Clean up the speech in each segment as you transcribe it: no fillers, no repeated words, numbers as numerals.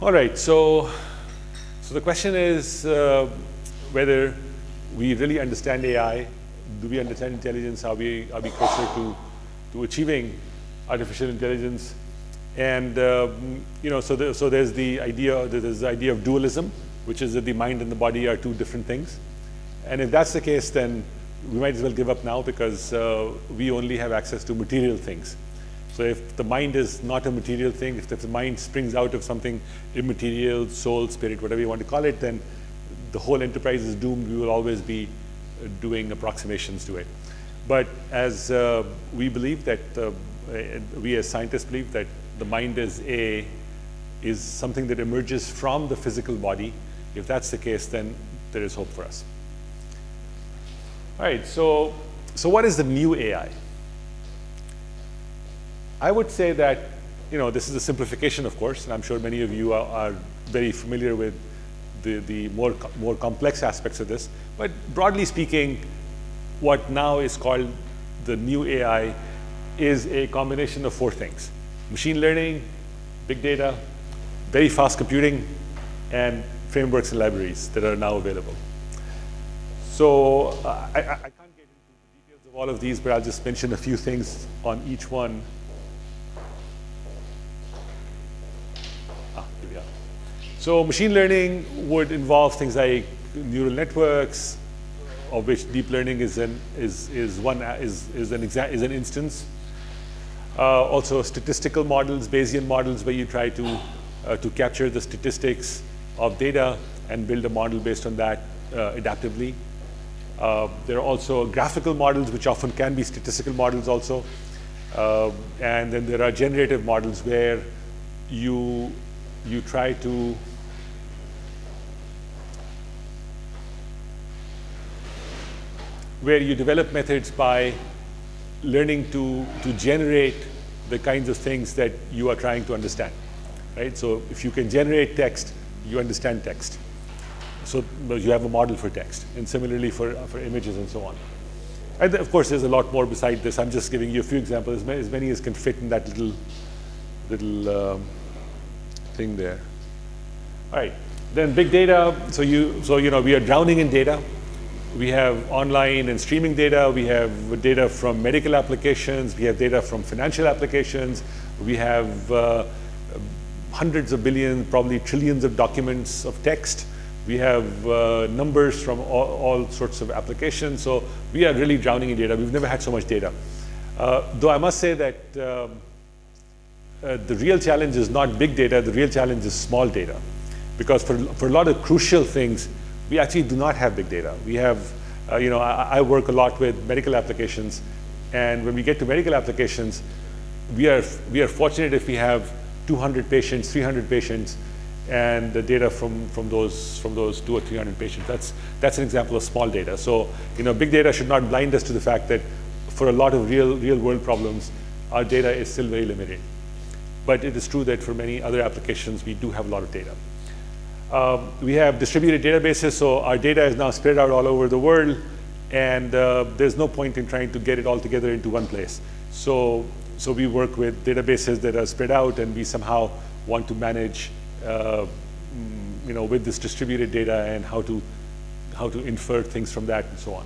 All right, so the question is whether we really understand AI. Do we understand intelligence? Are we closer to achieving artificial intelligence? And so there's the idea of dualism, which is that the mind and the body are two different things. And if that's the case, then we might as well give up now, because we only have access to material things. So if the mind is not a material thing, if the mind springs out of something immaterial, soul, spirit, whatever you want to call it, then the whole enterprise is doomed. We will always be doing approximations to it. But as we believe that, we as scientists believe that the mind is something that emerges from the physical body. If that's the case, then there is hope for us. All right, so what is the new AI? I would say that, this is a simplification, of course, and I'm sure many of you are very familiar with the more complex aspects of this. But broadly speaking, what now is called the new AI is a combination of four things: machine learning, big data, very fast computing, and frameworks and libraries that are now available. So I can't get into the details of all of these, but I'll just mention a few things on each one. Here we are. So machine learning would involve things like neural networks, of which deep learning is an instance. Also statistical models, Bayesian models, where you try to capture the statistics of data and build a model based on that adaptively. There are also graphical models, which often can be statistical models also. And then there are generative models where you try to where you develop methods by learning to generate the kinds of things that you are trying to understand, right? So if you can generate text, you understand text. So you have a model for text, and similarly for images and so on. And of course, there's a lot more beside this. I'm just giving you a few examples, as many as can fit in that little thing there. All right, then big data. So we are drowning in data. We have online and streaming data. We have data from medical applications. We have data from financial applications. We have hundreds of billions, probably trillions of documents of text. We have numbers from all sorts of applications. So we are really drowning in data. We've never had so much data. Though I must say that the real challenge is not big data. The real challenge is small data. Because for a lot of crucial things, we actually do not have big data. We have, I work a lot with medical applications. And when we get to medical applications, we are fortunate if we have 200 patients, 300 patients, and the data from those 200 or 300 patients. That's an example of small data. So big data should not blind us to the fact that for a lot of real world problems, our data is still very limited. But it is true that for many other applications, we do have a lot of data. We have distributed databases, so our data is now spread out all over the world, and there's no point in trying to get it all together into one place. So we work with databases that are spread out, and we somehow want to manage with this distributed data and how to infer things from that and so on.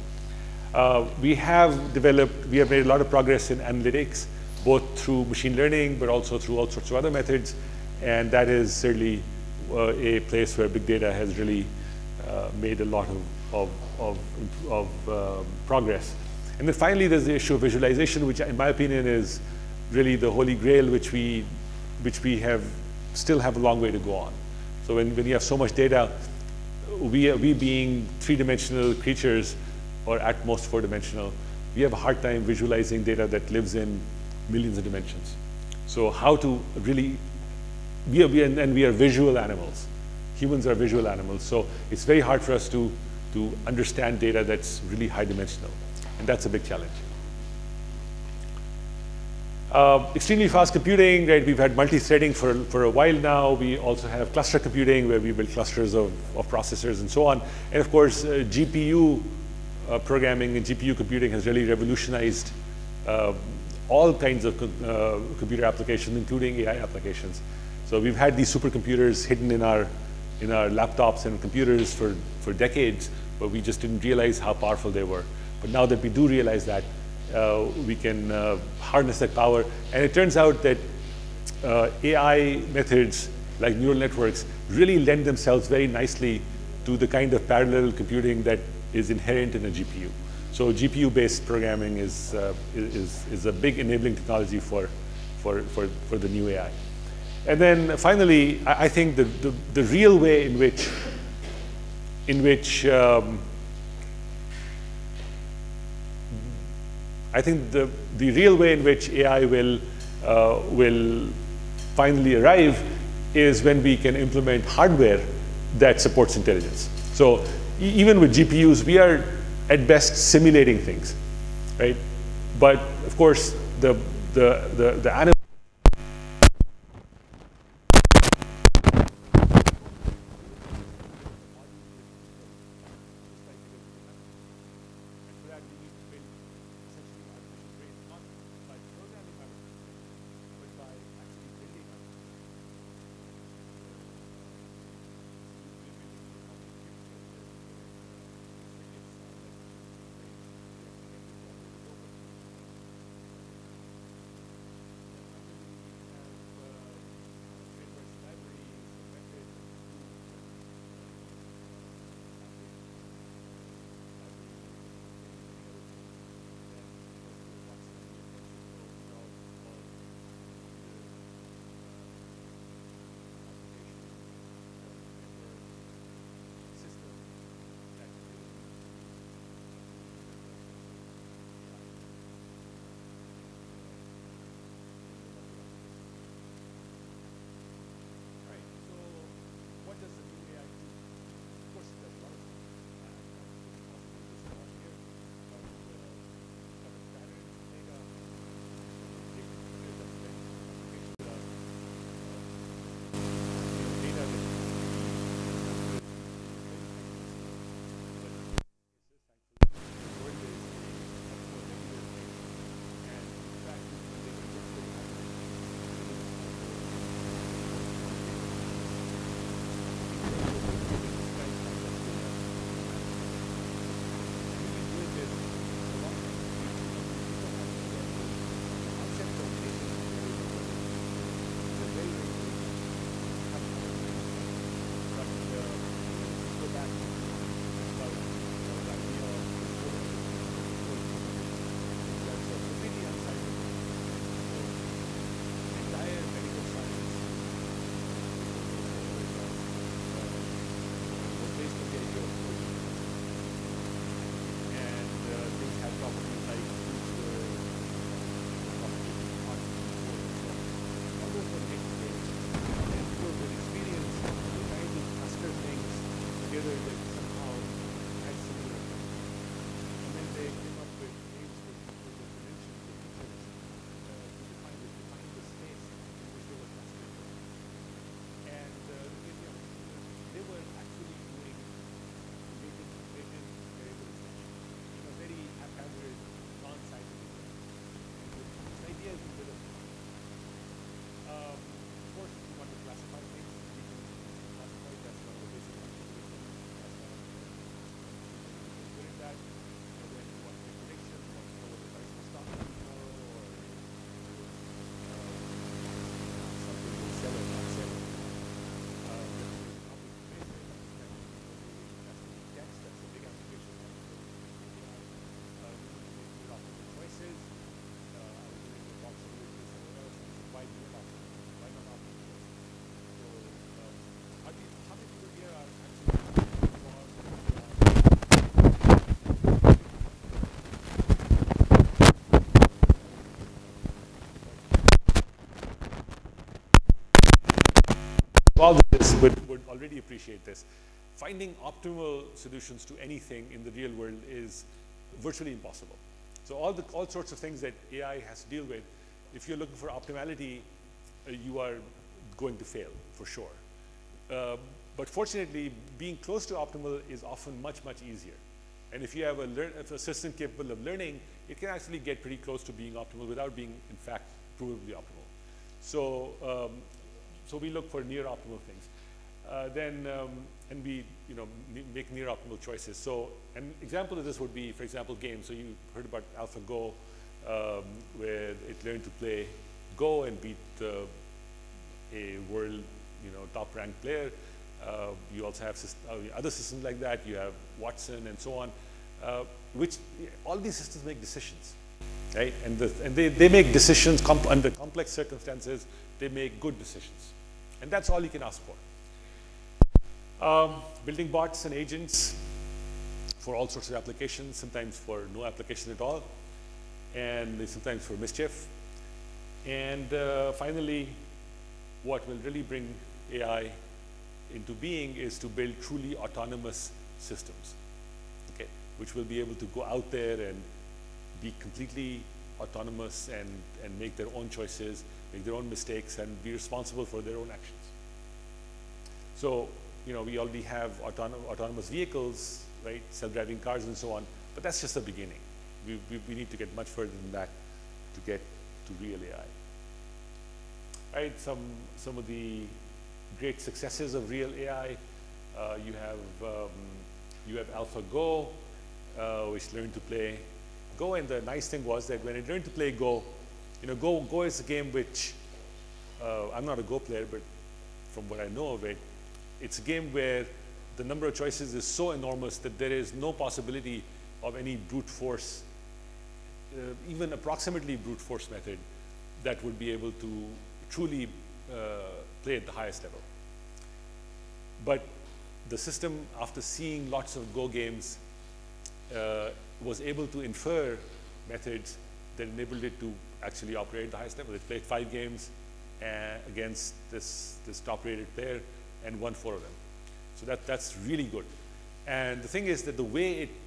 We have made a lot of progress in analytics, both through machine learning, but also through all sorts of other methods, and that is certainly a place where big data has really made a lot of progress. And then finally, there's the issue of visualization, which in my opinion is really the holy grail, which we still have a long way to go on. So when you have so much data, we being three-dimensional creatures, or at most four-dimensional, we have a hard time visualizing data that lives in millions of dimensions. So how to really, we are visual animals. Humans are visual animals. So it's very hard for us to understand data that's really high-dimensional. And that's a big challenge. Extremely fast computing, right? We've had multi-threading for a while now. We also have cluster computing, where we build clusters of processors and so on. And of course, GPU programming and GPU computing has really revolutionized all kinds of computer applications, including AI applications. So we've had these supercomputers hidden in our laptops and computers for decades, but we just didn't realize how powerful they were. But now that we do realize that, we can harness that power. And it turns out that AI methods like neural networks really lend themselves very nicely to the kind of parallel computing that is inherent in a GPU. So GPU-based programming is a big enabling technology for the new AI. And then finally, I think the real way in which I think the real way in which AI will finally arrive is when we can implement hardware that supports intelligence. So even with GPUs, we are at best simulating things, right? But of course, the animal involved in this would already appreciate this. Finding optimal solutions to anything in the real world is virtually impossible. So all sorts of things that AI has to deal with, if you're looking for optimality, you are going to fail for sure. But fortunately, being close to optimal is often much, much easier. And if you have a system capable of learning, it can actually get pretty close to being optimal without being, in fact, provably optimal. So so we look for near optimal things. And we make near optimal choices. So an example of this would be, for example, games. So you heard about AlphaGo, where it learned to play Go and beat a world top ranked player. You also have other systems like that. You have Watson and so on, which all these systems make decisions, right? And they make decisions under complex circumstances. They make good decisions, and that's all you can ask for. Building bots and agents for all sorts of applications, sometimes for no application at all, and sometimes for mischief. And finally, what will really bring AI into being is to build truly autonomous systems, okay, which will be able to go out there and be completely autonomous and make their own choices, make their own mistakes, and be responsible for their own actions. So, we already have autonomous vehicles, right, self-driving cars and so on, but that's just the beginning. We need to get much further than that to get to real AI. Right, some of the great successes of real AI, you have AlphaGo, which learned to play Go, and the nice thing was that when it learned to play Go, Go is a game which, I'm not a Go player, but from what I know of it, it's a game where the number of choices is so enormous that there is no possibility of any brute force, even approximately brute force method that would be able to truly play at the highest level. But the system, after seeing lots of Go games, was able to infer methods that enabled it to actually operate at the highest level. It played 5 games against this top-rated player and won 4 of them. So that's really good. And the thing is that the way it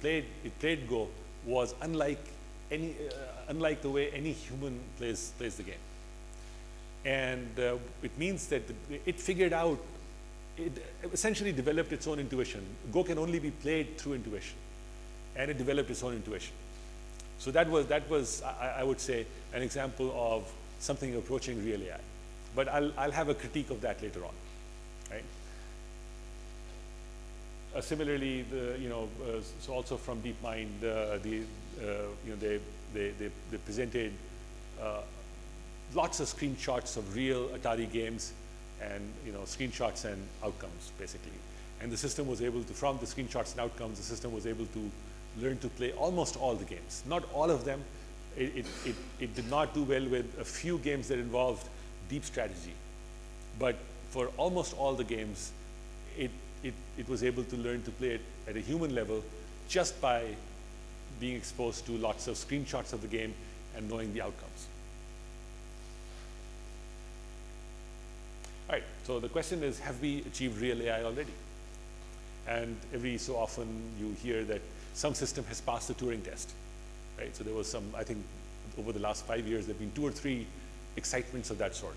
played Go was unlike the way any human plays the game. And it means that it figured out, it essentially developed its own intuition. Go can only be played through intuition, and it developed its own intuition. So that was I would say, an example of something approaching real AI. But I'll have a critique of that later on, right? Similarly, so also from DeepMind, they presented lots of screenshots of real Atari games, and screenshots and outcomes basically. And the system was able to, from the screenshots and outcomes, the system was able to learn to play almost all the games. Not all of them. It did not do well with a few games that involved deep strategy, but for almost all the games, it was able to learn to play it at a human level just by being exposed to lots of screenshots of the game and knowing the outcomes. All right, so the question is, have we achieved real AI already? And every so often you hear that some system has passed the Turing test, right? So there was some, I think over the last 5 years, there have been 2 or 3 excitements of that sort.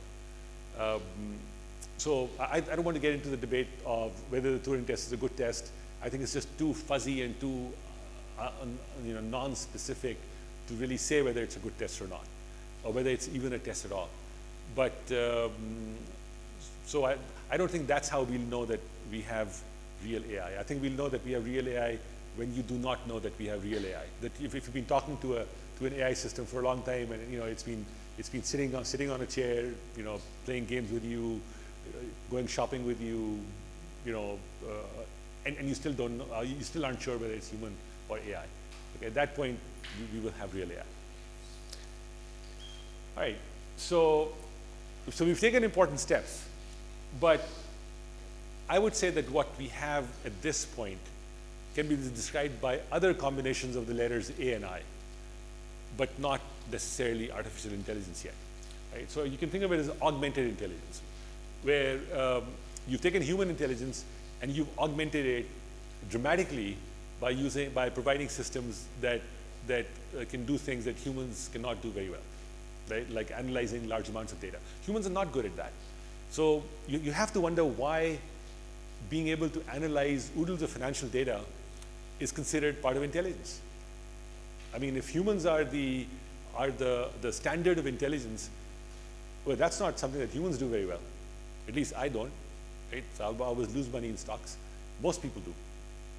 So I don't want to get into the debate of whether the Turing test is a good test. I think it's just too fuzzy and too non-specific to really say whether it's a good test or not, or whether it's even a test at all. But so I don't think that's how we'll know that we have real AI. I think we'll know that we have real AI when you do not know that we have real AI. That if you've been talking to an AI system for a long time, and it's been sitting on a chair, playing games with you, going shopping with you, and you still don't know, you still aren't sure whether it's human or AI. Okay, at that point, we will have real AI. All right, so we've taken important steps, but I would say that what we have at this point can be described by other combinations of the letters A and I, but not necessarily artificial intelligence yet. Right? So you can think of it as augmented intelligence, where you've taken human intelligence and you've augmented it dramatically by providing systems that can do things that humans cannot do very well, right? Like analyzing large amounts of data. Humans are not good at that. So you have to wonder why being able to analyze oodles of financial data is considered part of intelligence. I mean, if humans are the standard of intelligence, well, that's not something that humans do very well. At least I don't, right? So I'll always lose money in stocks. Most people do.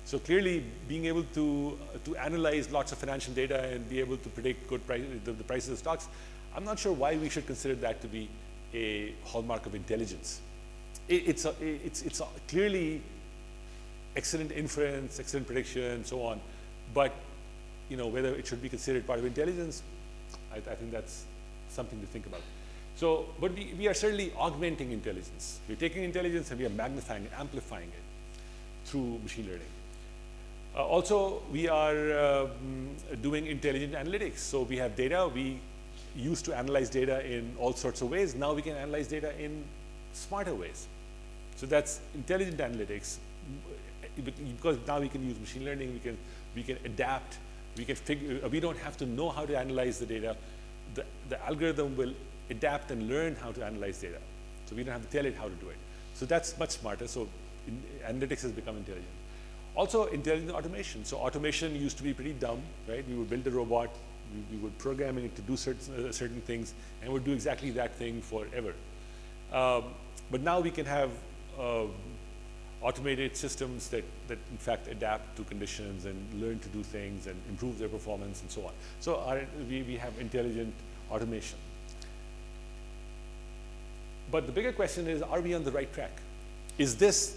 So clearly, being able to analyze lots of financial data and be able to predict good the prices of stocks, I'm not sure why we should consider that to be a hallmark of intelligence. It's clearly excellent inference, excellent prediction, and so on. But whether it should be considered part of intelligence, I think that's something to think about. So, but we are certainly augmenting intelligence. We're taking intelligence and we are magnifying it, amplifying it through machine learning. Also, we are doing intelligent analytics. So we have data. We used to analyze data in all sorts of ways. Now we can analyze data in smarter ways. So that's intelligent analytics. Because now we can use machine learning. We can adapt. We can figure. We don't have to know how to analyze the data. The algorithm will adapt and learn how to analyze data. So we don't have to tell it how to do it. So that's much smarter. So analytics has become intelligent. Also, intelligent automation. So automation used to be pretty dumb, right? We would build a robot, we would program it to do certain things, and would do exactly that thing forever. But now we can have automated systems that in fact adapt to conditions and learn to do things and improve their performance and so on. So we have intelligent automation. But the bigger question is, are we on the right track? Is this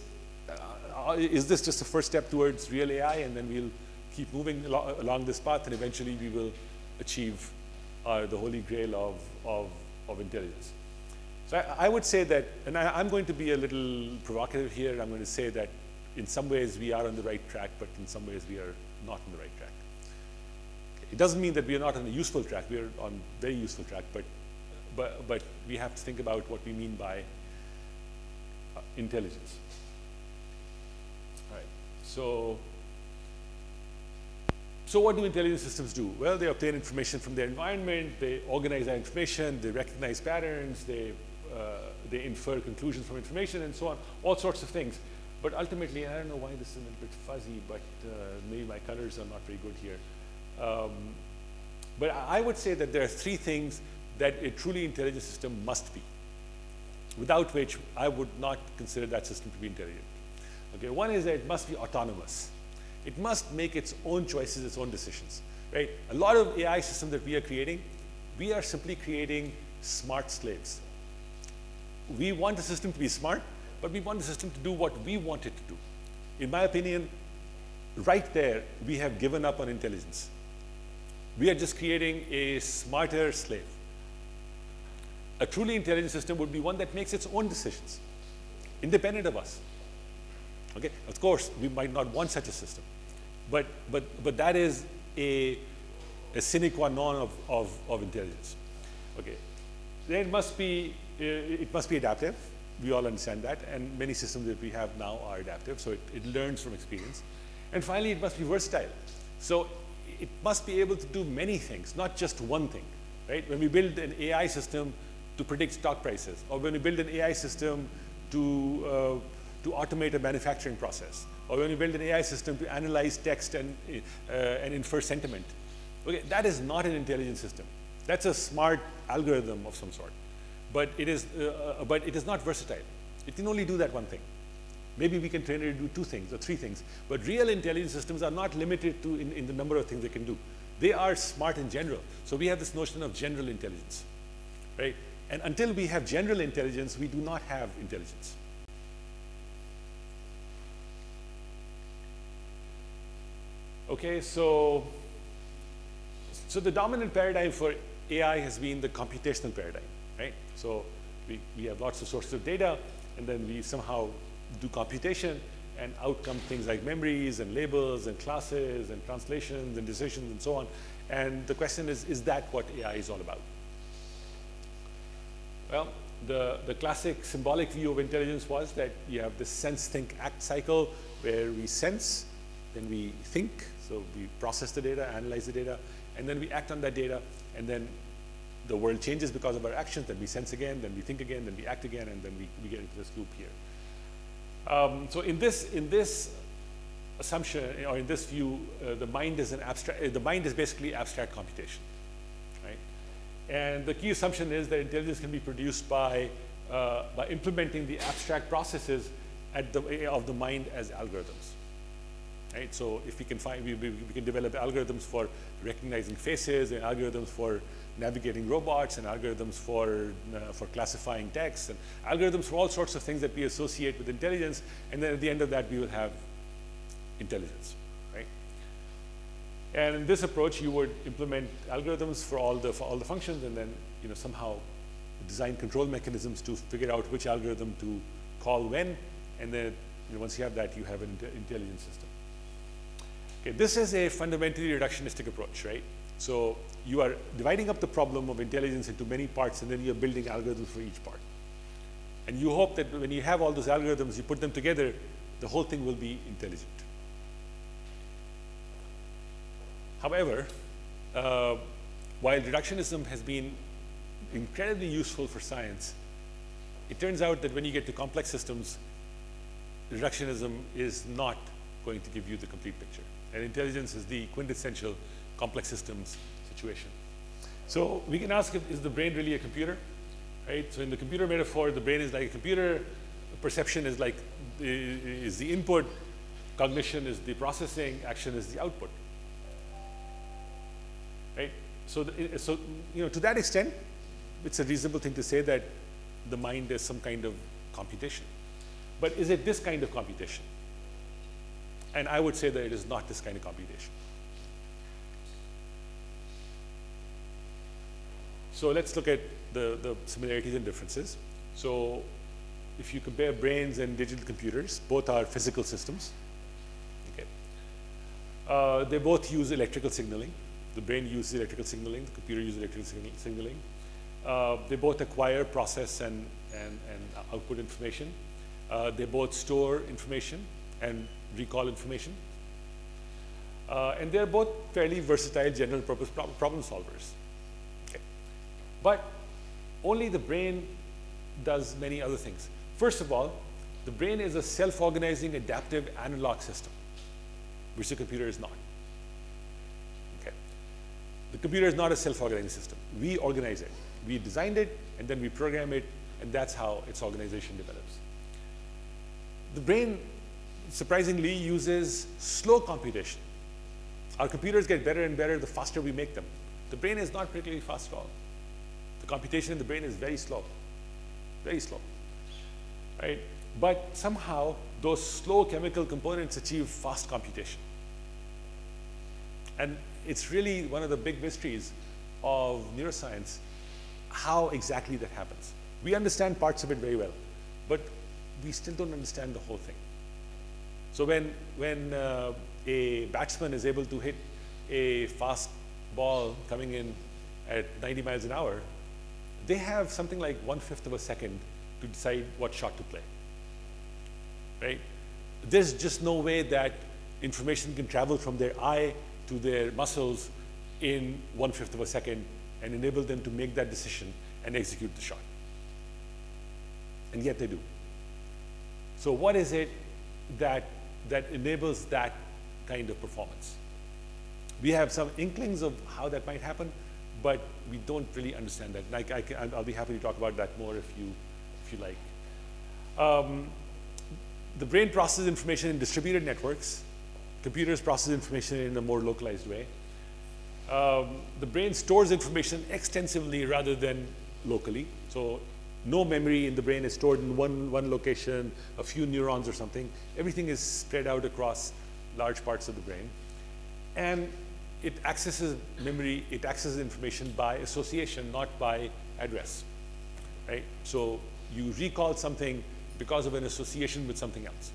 just a first step towards real AI, and then we'll keep moving along this path, and eventually we will achieve the holy grail of intelligence? So I would say that, and I'm going to be a little provocative here. I'm going to say that in some ways we are on the right track, but in some ways we are not on the right track. It doesn't mean that we are not on a useful track. We are on a very useful track, but we have to think about what we mean by intelligence. All right. So what do intelligent systems do? Well, they obtain information from their environment, they organize that information, they recognize patterns, they infer conclusions from information, and so on, all sorts of things. But ultimately, I don't know why this is a little bit fuzzy, but maybe my colors are not very good here. But I would say that there are three things that a truly intelligent system must be, without which I would not consider that system to be intelligent. Okay, one is that it must be autonomous. It must make its own choices, its own decisions, right? A lot of AI systems that we are creating, we are simply creating smart slaves. We want the system to be smart, but we want the system to do what we want it to do. In my opinion, right there, we have given up on intelligence. We are just creating a smarter slave. A truly intelligent system would be one that makes its own decisions, independent of us. Okay, of course, we might not want such a system, but that is a sine qua non of intelligence. Okay, then it must be adaptive. We all understand that, and many systems that we have now are adaptive, so it learns from experience. And finally, it must be versatile. So it must be able to do many things, not just one thing, right? When we build an AI system to predict stock prices, or when we build an AI system to automate a manufacturing process, or when we build an AI system to analyze text and infer sentiment. Okay, that is not an intelligent system. That's a smart algorithm of some sort, but it is not versatile. It can only do that one thing. Maybe we can train it to do two things or three things, but real intelligent systems are not limited to in the number of things they can do. They are smart in general. So we have this notion of general intelligence, right? And until we have general intelligence, we do not have intelligence. Okay, so the dominant paradigm for AI has been the computational paradigm, right? So we have lots of sources of data, and then we somehow do computation, and out come things like memories and labels and classes and translations and decisions and so on. And the question is that what AI is all about? Well, the classic symbolic view of intelligence was that you have this sense, think, act cycle where we sense, then we think, so we process the data, analyze the data, and then we act on that data, and then the world changes because of our actions, then we sense again, then we think again, then we act again, and then we get into this loop here. So in this assumption, or in this view, the mind is basically abstract computation, right? And the key assumption is that intelligence can be produced by by implementing the abstract processes of the mind as algorithms. Right? So if we can find, we can develop algorithms for recognizing faces, and algorithms for navigating robots, and algorithms for classifying text, and algorithms for all sorts of things that we associate with intelligence. And then at the end of that, we will have intelligence. Right? And in this approach, you would implement algorithms for all the functions, and then somehow design control mechanisms to figure out which algorithm to call when, and then once you have that, you have an intelligence system. Okay, this is a fundamentally reductionistic approach, right? So you are dividing up the problem of intelligence into many parts, and then you're building algorithms for each part. And you hope that when you have all those algorithms, you put them together, the whole thing will be intelligent. However, while reductionism has been incredibly useful for science, it turns out that when you get to complex systems, reductionism is not going to give you the complete picture. And intelligence is the quintessential complex systems situation. So we can ask, is the brain really a computer? Right? So in the computer metaphor, the brain is like a computer, perception is the input, cognition is the processing, action is the output. Right? So to that extent, it's a reasonable thing to say that the mind is some kind of computation. But is it this kind of computation? And I would say that it is not this kind of computation. So let's look at the similarities and differences. So if you compare brains and digital computers, both are physical systems. Okay. They both use electrical signaling. The brain uses electrical signaling, the computer uses electrical signaling. They both acquire, process, and output information. They both store information and recall information. And they're both fairly versatile general purpose problem solvers. Okay. But only the brain does many other things. First of all, the brain is a self-organizing adaptive analog system, which the computer is not. Okay. The computer is not a self-organizing system. We organize it. We designed it, and then we program it, and that's how its organization develops. The brain, surprisingly, uses slow computation. Our computers get better and better the faster we make them. The brain is not particularly fast at all. The computation in the brain is very slow, right? But somehow, those slow chemical components achieve fast computation. And it's really one of the big mysteries of neuroscience, how exactly that happens. We understand parts of it very well, but we still don't understand the whole thing. So when a batsman is able to hit a fast ball coming in at 90 miles an hour, they have something like 1/5 of a second to decide what shot to play, right? There's just no way that information can travel from their eye to their muscles in 1/5 of a second and enable them to make that decision and execute the shot. And yet they do. So what is it that enables that kind of performance? We have some inklings of how that might happen, but we don't really understand that. Like I'll be happy to talk about that more if you like. The brain processes information in distributed networks. Computers process information in a more localized way. The brain stores information extensively rather than locally. So no memory in the brain is stored in one location, a few neurons or something. Everything is spread out across large parts of the brain. And it accesses memory, it accesses information by association, not by address, right? So you recall something because of an association with something else,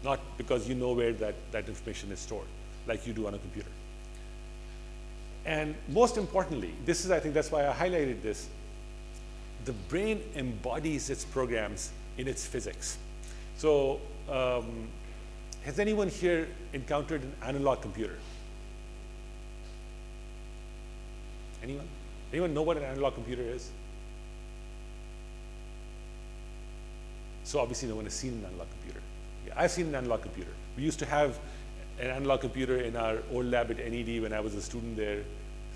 not because you know where that information is stored, like you do on a computer. And most importantly, this is, I think that's why I highlighted this, the brain embodies its programs in its physics. So has anyone here encountered an analog computer? Anyone? Anyone know what an analog computer is? So obviously no one has seen an analog computer. Yeah, I've seen an analog computer. We used to have an analog computer in our old lab at NED when I was a student there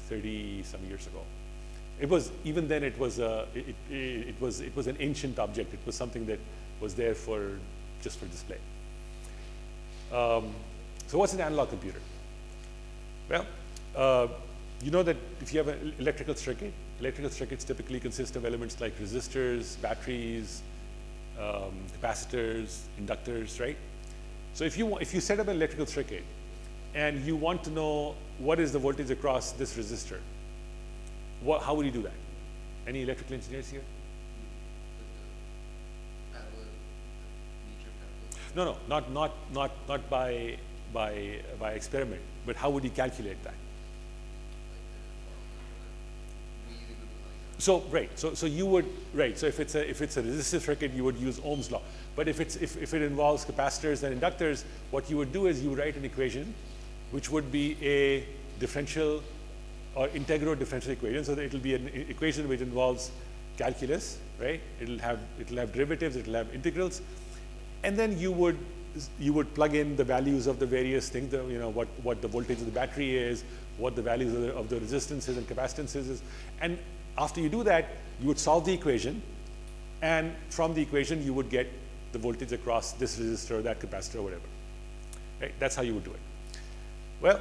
30 some years ago. It was, even then it was an ancient object. It was something that was there just for display. So what's an analog computer? Well, you know that if you have an electrical circuits typically consist of elements like resistors, batteries, capacitors, inductors, right? So if you set up an electrical circuit and you want to know what is the voltage across this resistor, how would you do that? Any electrical engineers here? No, not by experiment, but how would you calculate that? So right, so you would, right, so if it's a resistive circuit, you would use Ohm's law. But if it involves capacitors and inductors, what you would do is you would write an equation which would be a differential or integral differential equation. So that it'll be an equation which involves calculus, right? It'll have derivatives, it'll have integrals, and then you would plug in the values of the various things, what the voltage of the battery is, what the values of the resistances and capacitances is, and after you do that, you would solve the equation, and from the equation you would get the voltage across this resistor, that capacitor, or whatever. Right? That's how you would do it. Well,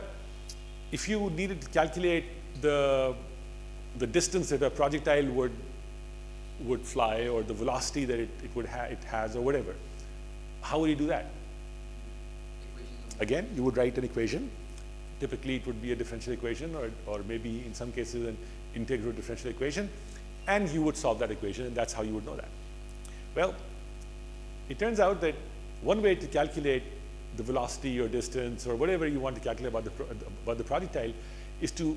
if you needed to calculate the distance that a projectile would fly, or the velocity that it has, or whatever, how would you do that? Again, you would write an equation. Typically, it would be a differential equation, or maybe in some cases an integral differential equation, and you would solve that equation, and that's how you would know that. Well, it turns out that one way to calculate the velocity or distance or whatever you want to calculate about the projectile is to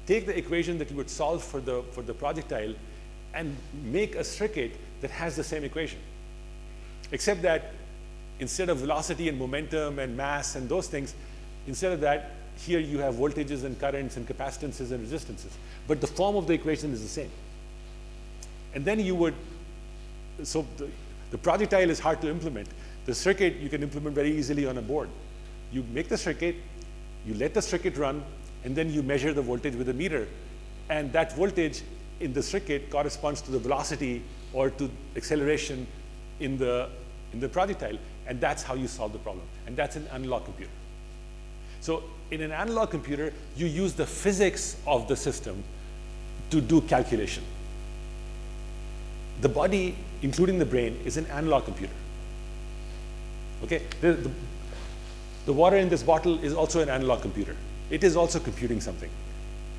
take the equation that you would solve for the projectile and make a circuit that has the same equation, except that instead of velocity and momentum and mass and those things, instead of that, here you have voltages and currents and capacitances and resistances. But the form of the equation is the same. And then you would, so the projectile is hard to implement. The circuit you can implement very easily on a board. You make the circuit, you let the circuit run, and then you measure the voltage with a meter. And that voltage in the circuit corresponds to the velocity or to acceleration in the projectile. And that's how you solve the problem. And that's an analog computer. So in an analog computer, you use the physics of the system to do calculation. The body, including the brain, is an analog computer. Okay? The water in this bottle is also an analog computer. It is also computing something.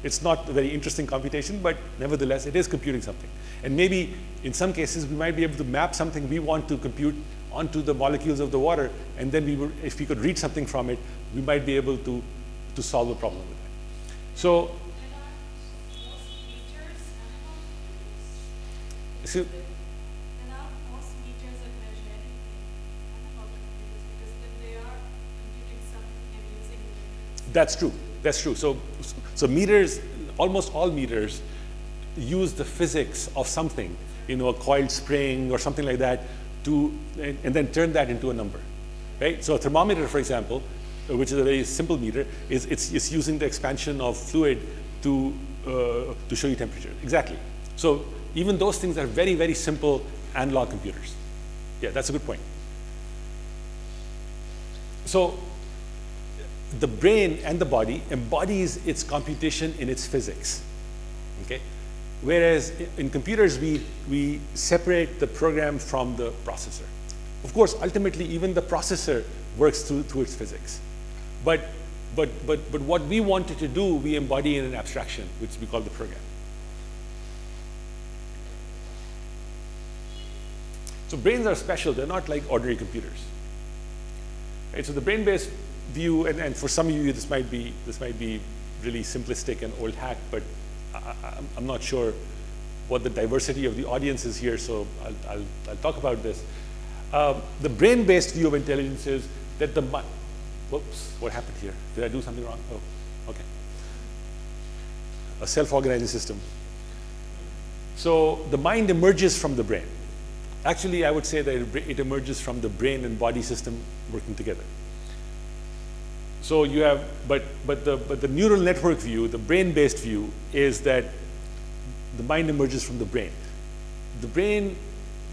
It's not a very interesting computation, but nevertheless, it is computing something. And maybe in some cases, we might be able to map something we want to compute onto the molecules of the water, and then if we could read something from it, we might be able to solve the problem with that. So, that's true. That's true. So meters, almost all meters, use the physics of something, a coiled spring or something like that, and then turn that into a number, right? So a thermometer, for example, which is a very simple meter, it's using the expansion of fluid to show you temperature. Exactly. So even those things are very, very simple analog computers. Yeah, that's a good point. So the brain and the body embodies its computation in its physics. Okay? Whereas in computers, we separate the program from the processor. Of course, ultimately, even the processor works through its physics. But what we wanted to do, we embody in an abstraction, which we call the program. So brains are special. They're not like ordinary computers. Right? So the brain-based view, and for some of you, this might be really simplistic and old hat, but I'm not sure what the diversity of the audience is here, so I'll talk about this. The brain-based view of intelligence is that whoops, what happened here? Did I do something wrong? Oh, okay. A self-organizing system. So the mind emerges from the brain. Actually, I would say that it emerges from the brain and body system working together. So you have, but the neural network view, the brain-based view, is that the mind emerges from the brain. The brain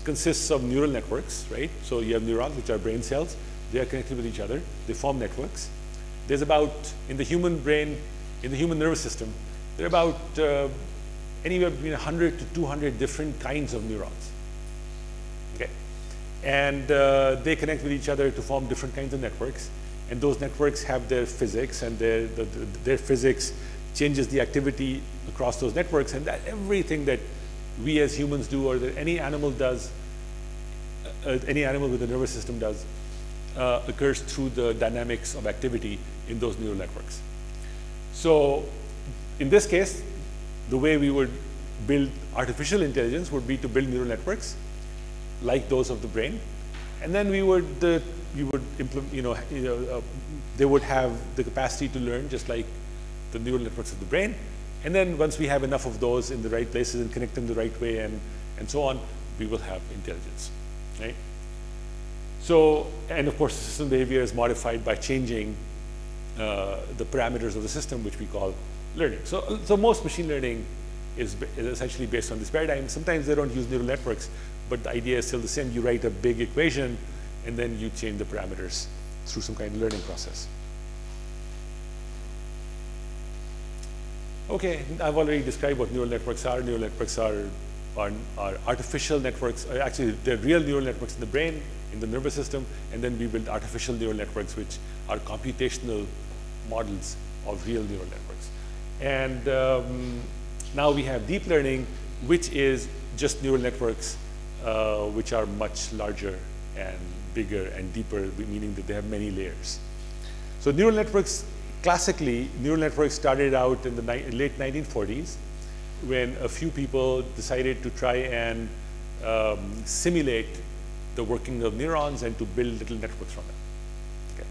consists of neural networks, right? So you have neurons, which are brain cells. They are connected with each other. They form networks. There's about, in the human brain, in the human nervous system, there are about anywhere between 100 to 200 different kinds of neurons. Okay? And they connect with each other to form different kinds of networks. And those networks have their physics, and their physics changes the activity across those networks. And that everything that we as humans do, or that any animal does, any animal with a nervous system does, occurs through the dynamics of activity in those neural networks. So in this case, the way we would build artificial intelligence would be to build neural networks like those of the brain, and then we would implement, they would have the capacity to learn just like the neural networks of the brain. And then once we have enough of those in the right places and connect them the right way and so on, we will have intelligence, right? So, and of course, the system behavior is modified by changing the parameters of the system, which we call learning. So most machine learning is essentially based on this paradigm. Sometimes they don't use neural networks, but the idea is still the same. You write a big equation, and then you change the parameters through some kind of learning process. Okay, I've already described what neural networks are. Neural networks are artificial networks. Actually, they're real neural networks in the brain, in the nervous system, and then we build artificial neural networks, which are computational models of real neural networks. And now we have deep learning, which is just neural networks, which are much larger and bigger and deeper, meaning that they have many layers. So neural networks, classically, neural networks started out in the late 1940s when a few people decided to try and simulate the working of neurons and to build little networks from them. Okay.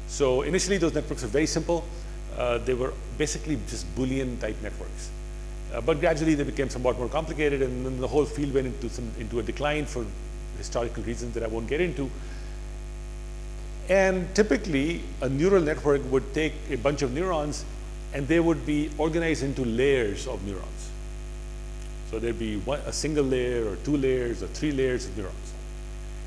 So initially, those networks were very simple. They were basically just Boolean type networks. But gradually, they became somewhat more complicated, and then the whole field went into a decline for historical reasons that I won't get into. And typically, a neural network would take a bunch of neurons, and they would be organized into layers of neurons. So there'd be a single layer, or 2 layers, or 3 layers of neurons.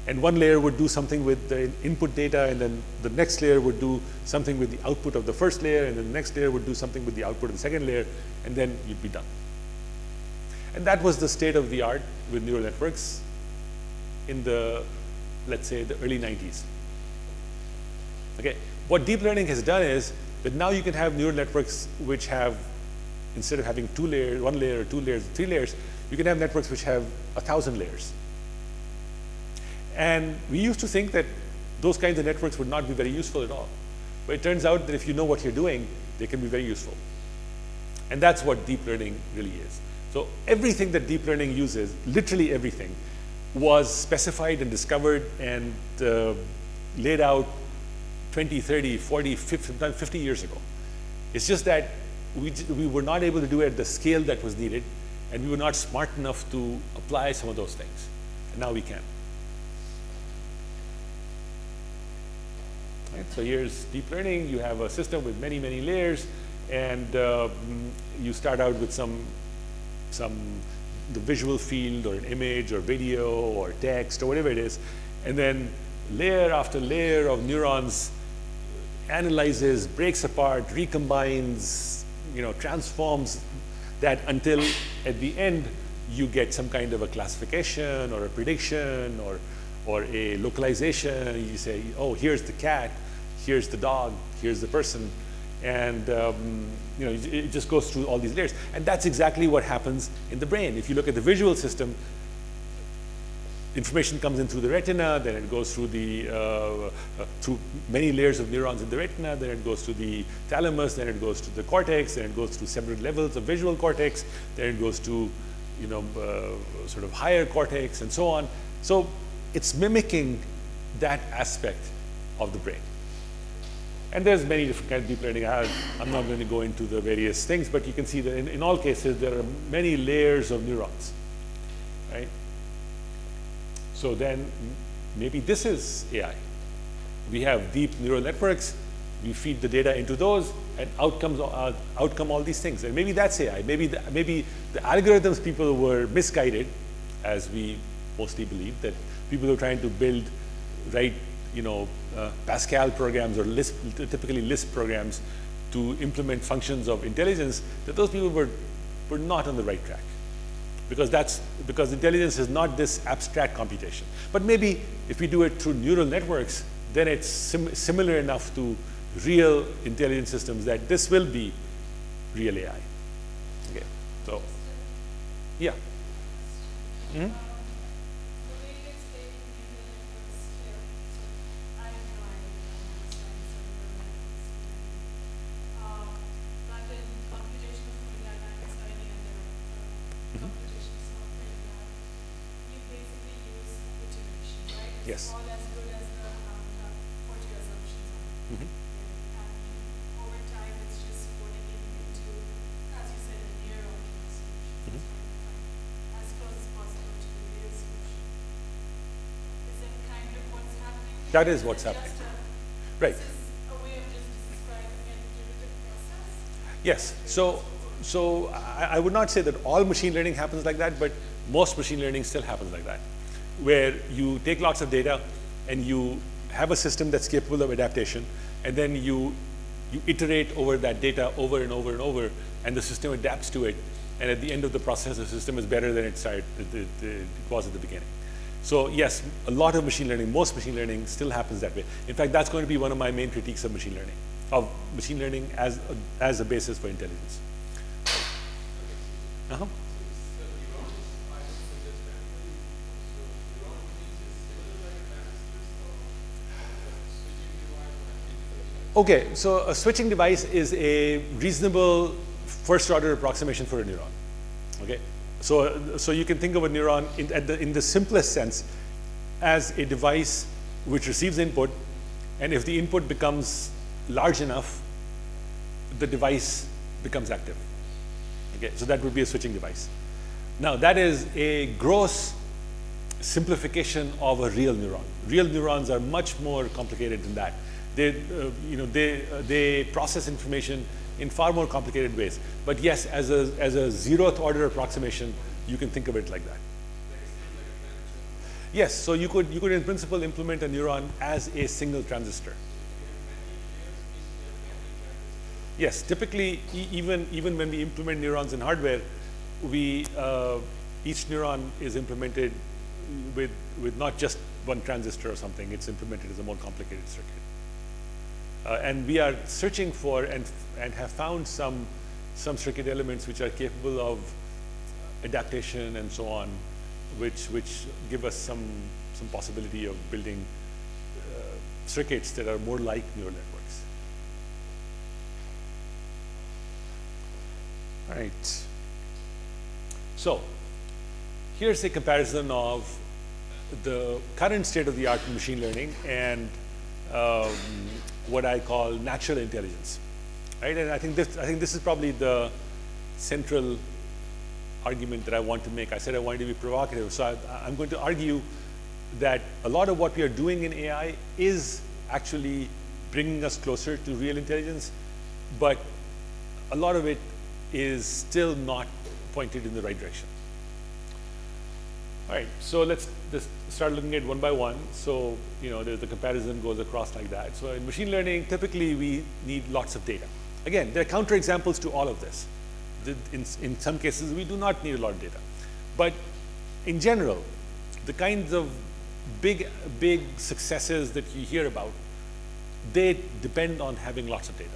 And one layer would do something with the input data, and then the next layer would do something with the output of the first layer, and then the next layer would do something with the output of the second layer, and then you'd be done. And that was the state of the art with neural networks in the, let's say, the early 90s. Okay. What deep learning has done is that now you can have neural networks which have, instead of having 2 layers, 1 layer, or 2 layers, 3 layers, you can have networks which have 1,000 layers. And we used to think that those kinds of networks would not be very useful at all. But it turns out that if you know what you're doing, they can be very useful. And that's what deep learning really is. So everything that deep learning uses, literally everything, was specified and discovered and laid out 20, 30, 40, 50 years ago. It's just that we were not able to do it at the scale that was needed, and we were not smart enough to apply some of those things. And now we can. Right, so here's deep learning. You have a system with many, many layers, and you start out with the visual field, or an image, or video, or text, or whatever it is, and then layer after layer of neurons analyzes, breaks apart, recombines, transforms that until at the end you get some kind of a classification or a prediction or a localization. You say, oh, here's the cat, here's the dog, here's the person, and it just goes through all these layers. And that's exactly what happens in the brain. If you look at the visual system, information comes in through the retina, then it goes through through many layers of neurons in the retina, then it goes to the thalamus, then it goes to the cortex, then it goes through several levels of visual cortex, then it goes to sort of higher cortex, and so on. So it's mimicking that aspect of the brain. And there's many different kinds of deep learning. I'm not going to go into the various things, but you can see that in all cases there are many layers of neurons, right? So then maybe this is AI. We have deep neural networks we feed the data into those, and outcome all these things. And maybe that's AI. Maybe the algorithms people were misguided, as we mostly believe, that people who are trying to write Pascal programs or typically Lisp programs to implement functions of intelligence, that those people were not on the right track. Because intelligence is not this abstract computation. But maybe if we do it through neural networks, then it's similar enough to real intelligence systems that this will be real AI. Okay, so yeah. Mm-hmm. Yes. All as good as the what your assumptions are. Mm-hmm. And over time, it's just putting it into, as you said, a near-optimal solution. Mm-hmm. As close as possible to the real solution. Is that kind of what's happening? That is what's happening. Right. This is a way of just describing an iterative process? Yes. So I would not say that all machine learning happens like that, but most machine learning still happens like that, where you take lots of data and you have a system that's capable of adaptation, and then you iterate over that data over and over and over, and the system adapts to it, and at the end of the process, the system is better than it was at the beginning. So yes, a lot of machine learning, most machine learning still happens that way. In fact, that's going to be one of my main critiques of machine learning as a basis for intelligence. Uh-huh. Okay, so a switching device is a reasonable first-order approximation for a neuron. Okay, so you can think of a neuron in the simplest sense as a device which receives input, and if the input becomes large enough, the device becomes active. Okay, so that would be a switching device. Now that is a gross simplification of a real neuron. Real neurons are much more complicated than that. They process information in far more complicated ways. But yes, as a zeroth order approximation, you can think of it like that. Yes, so you could in principle implement a neuron as a single transistor. Yes, typically even when we implement neurons in hardware, each neuron is implemented with not just one transistor or something. It's implemented as a more complicated circuit. And we are searching for and have found some circuit elements which are capable of adaptation and so on, which give us some possibility of building circuits that are more like neural networks. All right. So here's a comparison of the current state of the art in machine learning and what I call natural intelligence, right? And I think this is probably the central argument that I want to make. I said I wanted to be provocative, so I'm going to argue that a lot of what we are doing in AI is actually bringing us closer to real intelligence, but a lot of it is still not pointed in the right direction. All right, so let's just start looking at one by one. So, the comparison goes across like that. So in machine learning, typically we need lots of data. Again, there are counterexamples to all of this. In some cases, we do not need a lot of data. But in general, the kinds of big successes that you hear about, they depend on having lots of data.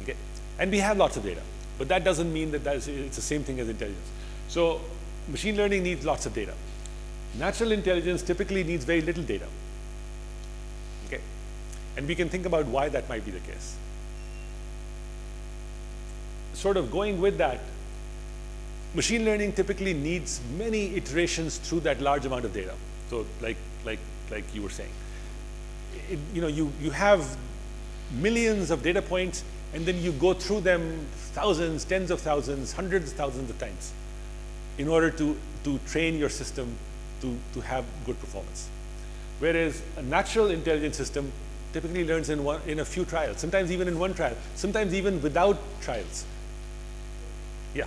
Okay? And we have lots of data, but that doesn't mean that it's the same thing as intelligence. So machine learning needs lots of data. Natural intelligence typically needs very little data. Okay? And we can think about why that might be the case. Sort of going with that, machine learning typically needs many iterations through that large amount of data. So like you were saying, you have millions of data points, and then you go through them thousands, tens of thousands, hundreds of thousands of times in order to train your system to have good performance. Whereas a natural intelligence system typically learns in a few trials, sometimes even in one trial, sometimes even without trials. Yeah.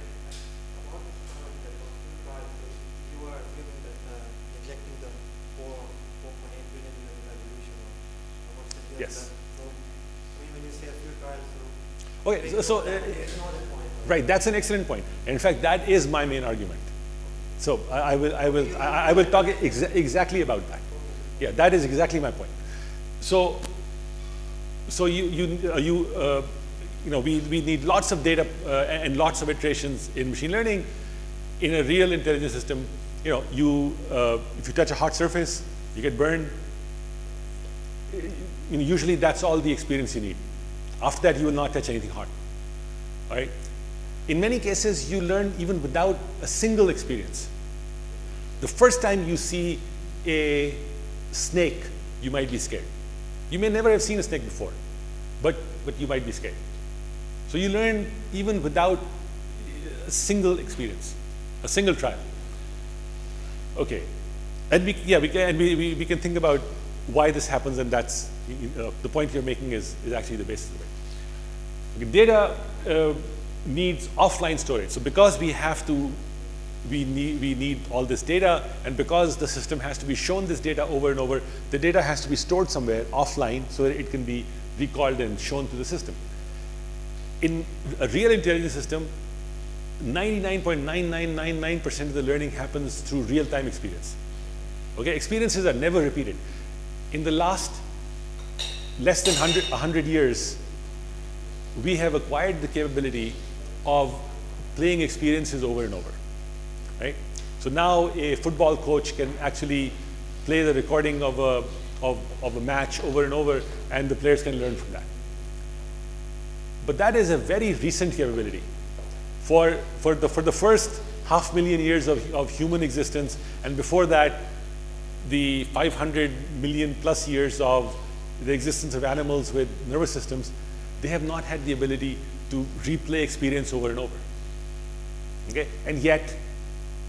Yes. Okay, so right, that's an excellent point. And in fact, that is my main argument. So I will talk exactly about that. Yeah, that is exactly my point. So we need lots of data and lots of iterations in machine learning. In a real intelligence system, if you touch a hot surface, you get burned. Usually that's all the experience you need. After that, you will not touch anything hot. All right? In many cases, you learn even without a single experience. The first time you see a snake, you might be scared. You may never have seen a snake before, but you might be scared. So you learn even without a single experience, a single trial. Okay, and we can think about why this happens, and that's the point you're making is actually the basis of it. Okay, data needs offline storage. So because we need all this data, and because the system has to be shown this data over and over, the data has to be stored somewhere offline so that it can be recalled and shown to the system. In a real intelligence system, 99.9999% of the learning happens through real-time experience. Okay, experiences are never repeated. In the last less than 100 years, we have acquired the capability of playing experiences over and over, right? So now a football coach can actually play the recording of a match over and over, and the players can learn from that. But that is a very recent capability. For the first 500,000 years of human existence, and before that, the 500 million plus years of the existence of animals with nervous systems, they have not had the ability to replay experience over and over. Okay? And yet,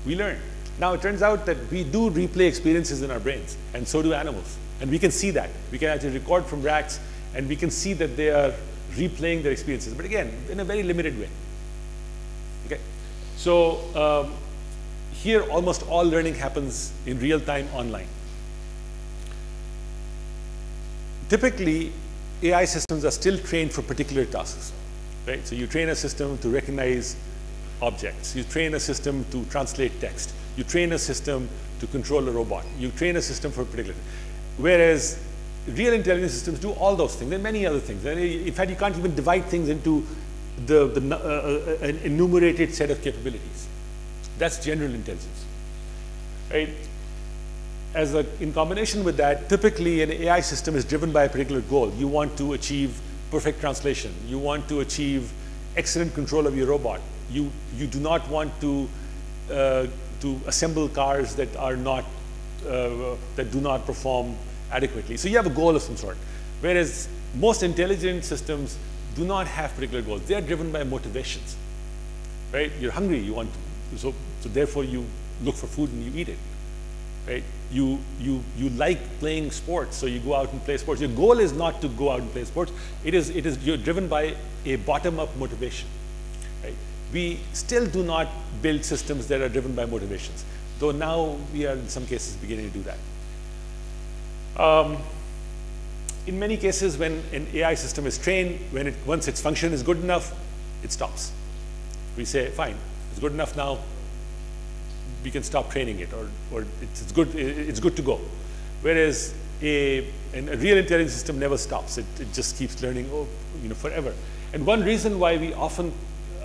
we learn. Now, it turns out that we do replay experiences in our brains, and so do animals. And we can see that. We can actually record from rats, and we can see that they are replaying their experiences. But again, in a very limited way. Okay? So, here, almost all learning happens in real time online. Typically, AI systems are still trained for particular tasks, right? So you train a system to recognize objects. You train a system to translate text. You train a system to control a robot. You train a system for a particular thing. Whereas real intelligence systems do all those things and many other things. And in fact, you can't even divide things into an enumerated set of capabilities. That's general intelligence, right? In combination with that, typically an AI system is driven by a particular goal. You want to achieve perfect translation. You want to achieve excellent control of your robot. You do not want to assemble cars that are not that do not perform adequately. So you have a goal of some sort. Whereas most intelligent systems do not have particular goals. They are driven by motivations, right? You're hungry. You want to, so therefore you look for food and you eat it, right? You like playing sports, so you go out and play sports. Your goal is not to go out and play sports. You're driven by a bottom-up motivation, right? We still do not build systems that are driven by motivations, though now we are in some cases beginning to do that. In many cases, when an AI system is trained, once its function is good enough, it stops. We say, fine, it's good enough now. We can stop training it, or it's good to go. Whereas a real intelligence system never stops. It just keeps learning forever. And one reason why we often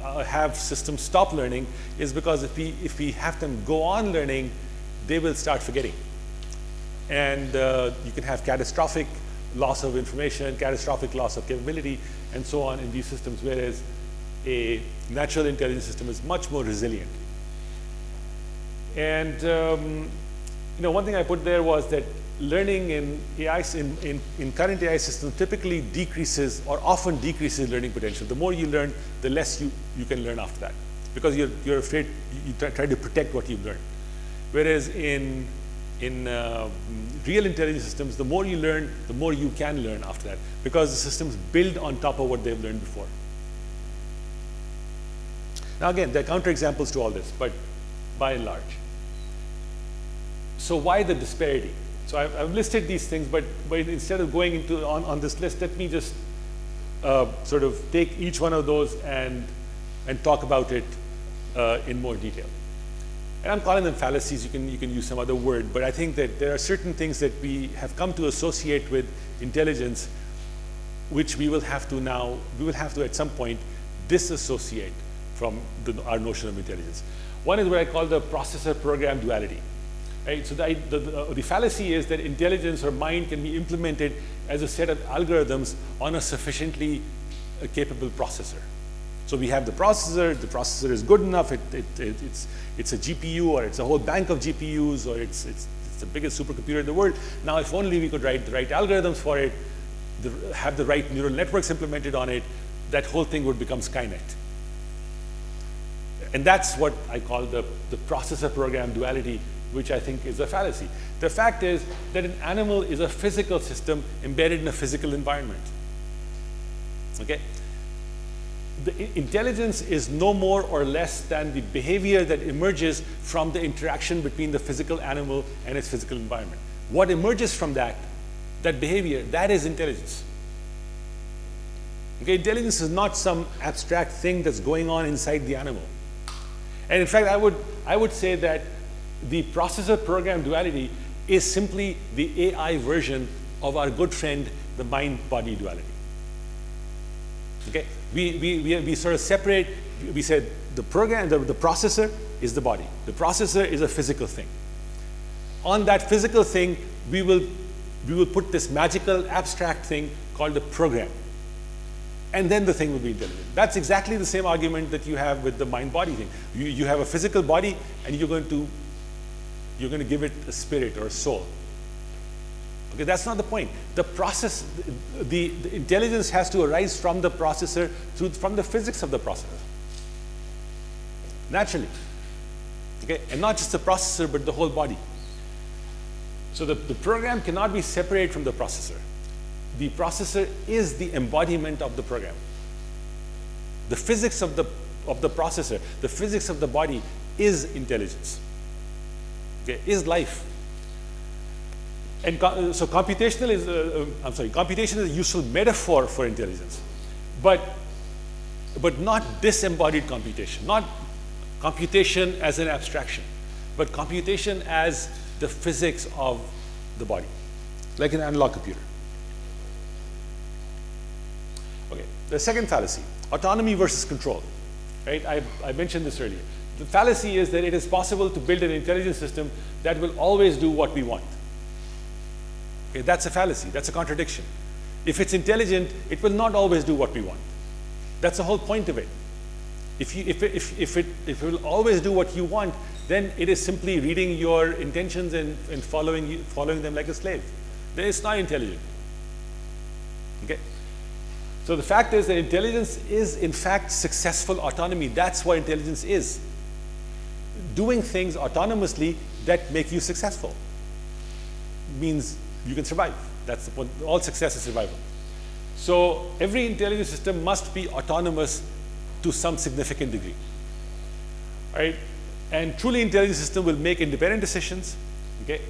have systems stop learning is because if we have them go on learning, they will start forgetting. And you can have catastrophic loss of information, catastrophic loss of capability, and so on in these systems, whereas a natural intelligence system is much more resilient. And one thing I put there was that learning in current AI systems typically decreases or often decreases learning potential. The more you learn, the less you can learn after that, because you're afraid, you try to protect what you've learned. Whereas in real intelligence systems, the more you learn, the more you can learn after that, because the systems build on top of what they've learned before. Now again, there are counterexamples to all this, but by and large. So why the disparity? So I've listed these things, but instead of going into on this list, let me just sort of take each one of those and talk about it in more detail. And I'm calling them fallacies. You can use some other word, but I think that there are certain things that we have come to associate with intelligence, which we will have to at some point disassociate from our notion of intelligence. One is what I call the processor-program duality. Right? So the fallacy is that intelligence or mind can be implemented as a set of algorithms on a sufficiently capable processor. So we have the processor is good enough, it's a GPU, or it's a whole bank of GPUs, or it's the biggest supercomputer in the world. Now if only we could write the right algorithms for it, have the right neural networks implemented on it, that whole thing would become Skynet. And that's what I call the processor-program duality, which I think is a fallacy. The fact is that an animal is a physical system embedded in a physical environment. Okay? The intelligence is no more or less than the behavior that emerges from the interaction between the physical animal and its physical environment. What emerges from that behavior, that is intelligence. Okay? Intelligence is not some abstract thing that's going on inside the animal. And in fact, I would say that the processor-program duality is simply the AI version of our good friend, the mind-body duality. Okay? We sort of separate, we said the processor is the body. The processor is a physical thing. On that physical thing, we will put this magical abstract thing called the program. And then the thing will be intelligent. That's exactly the same argument that you have with the mind-body thing. You have a physical body, and you're going to give it a spirit or a soul. Okay, that's not the point. The intelligence has to arise from the processor, from the physics of the processor. Naturally. Okay, and not just the processor, but the whole body. So the program cannot be separated from the processor. The processor is the embodiment of the program. The physics of the processor, the physics of the body is intelligence. Okay, is life. And so computation is a useful metaphor for intelligence, but not disembodied computation, not computation as an abstraction, but computation as the physics of the body, like an analog computer. Okay, the second fallacy, autonomy versus control. Right? I mentioned this earlier. The fallacy is that it is possible to build an intelligence system that will always do what we want. Okay, that's a fallacy. That's a contradiction. If it's intelligent, it will not always do what we want. That's the whole point of it. If it will always do what you want, then it is simply reading your intentions and following them like a slave. Then it's not intelligent. Okay. So the fact is that intelligence is, in fact, successful autonomy. That's what intelligence is. Doing things autonomously that make you successful means you can survive. That's the point. All success is survival. So every intelligence system must be autonomous to some significant degree. Right? And truly intelligent system will make independent decisions. Okay?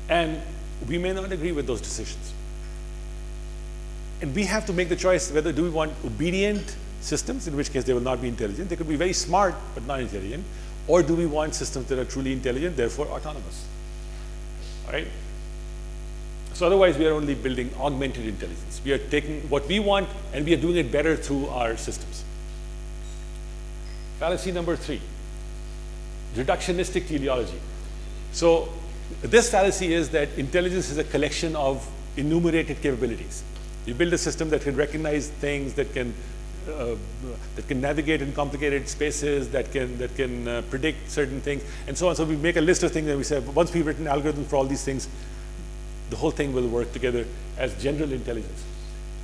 And we may not agree with those decisions. And we have to make the choice whether do we want obedient systems, in which case they will not be intelligent. They could be very smart, but not intelligent. Or do we want systems that are truly intelligent, therefore autonomous? All right? So otherwise, we are only building augmented intelligence. We are taking what we want, and we are doing it better through our systems. Fallacy number 3, reductionistic teleology. So this fallacy is that intelligence is a collection of enumerated capabilities. You build a system that can recognize things, that can navigate in complicated spaces, that can predict certain things, and so on. So we make a list of things, and we say, once we've written algorithms for all these things, the whole thing will work together as general intelligence.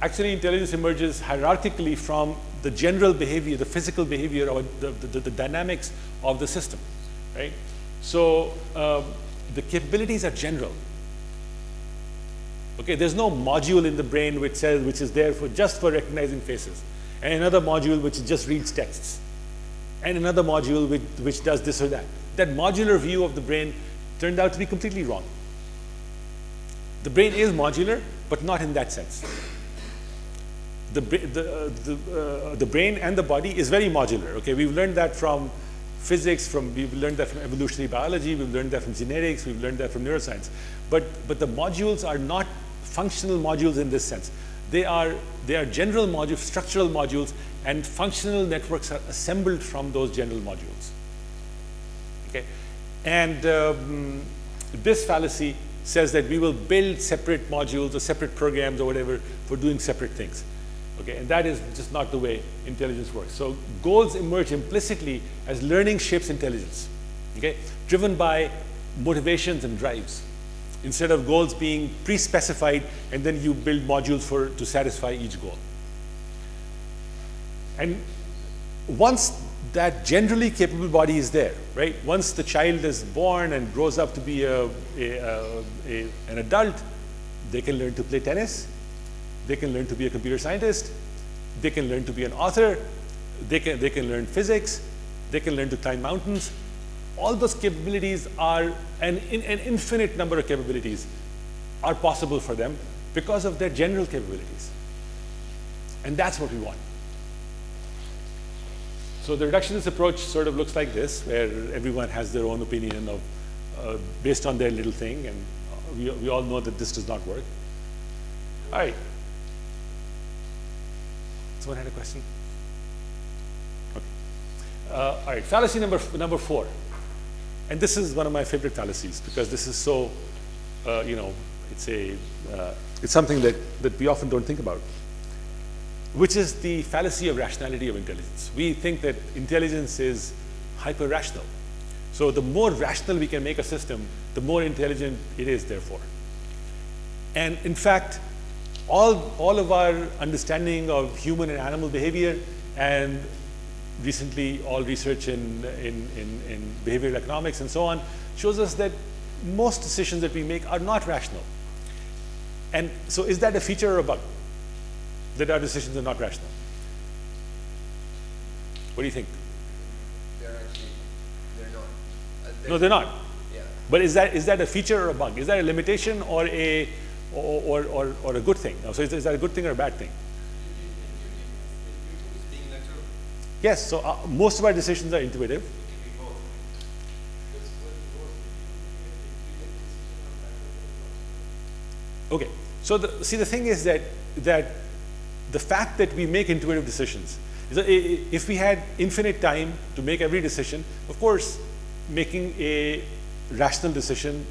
Actually, intelligence emerges hierarchically from the general behavior, the physical behavior, or the dynamics of the system, right? So the capabilities are general. Okay, there's no module in the brain which is there just for recognizing faces, and another module which just reads texts, and another module which does this or that. That modular view of the brain turned out to be completely wrong. The brain is modular, but not in that sense. The brain and the body is very modular. Okay, we've learned that from physics, we've learned that from evolutionary biology, we've learned that from genetics, we've learned that from neuroscience. But the modules are not functional modules in this sense. They are general modules, structural modules, and functional networks are assembled from those general modules. Okay, and this fallacy says that we will build separate modules or separate programs or whatever for doing separate things. Okay, and that is just not the way intelligence works. So goals emerge implicitly as learning shapes intelligence, okay, driven by motivations and drives, instead of goals being pre-specified and then you build modules to satisfy each goal. And once that generally capable body is there, right? Once the child is born and grows up to be an adult, they can learn to play tennis, they can learn to be a computer scientist, they can learn to be an author, they can learn physics, they can learn to climb mountains. All those capabilities are, an infinite number of capabilities are possible for them because of their general capabilities. And that's what we want. So the reductionist approach sort of looks like this, where everyone has their own opinion of, based on their little thing, and we all know that this does not work. All right. Someone had a question? Okay. All right, fallacy number 4. And this is one of my favorite fallacies because this is so, you know, it's something that we often don't think about, which is the fallacy of rationality of intelligence. We think that intelligence is hyper-rational. So the more rational we can make a system, the more intelligent it is, therefore. And in fact, all of our understanding of human and animal behavior, and recently all research in behavioral economics and so on, shows us that most decisions that we make are not rational. And so is that a feature or a bug, that our decisions are not rational? What do you think? They're not. No, they're not. Yeah. But is that a feature or a bug? Is that a limitation or a good thing? So is that a good thing or a bad thing? Yes, so most of our decisions are intuitive. Okay, so the thing is that the fact that we make intuitive decisions, if we had infinite time to make every decision, of course, making a rational decision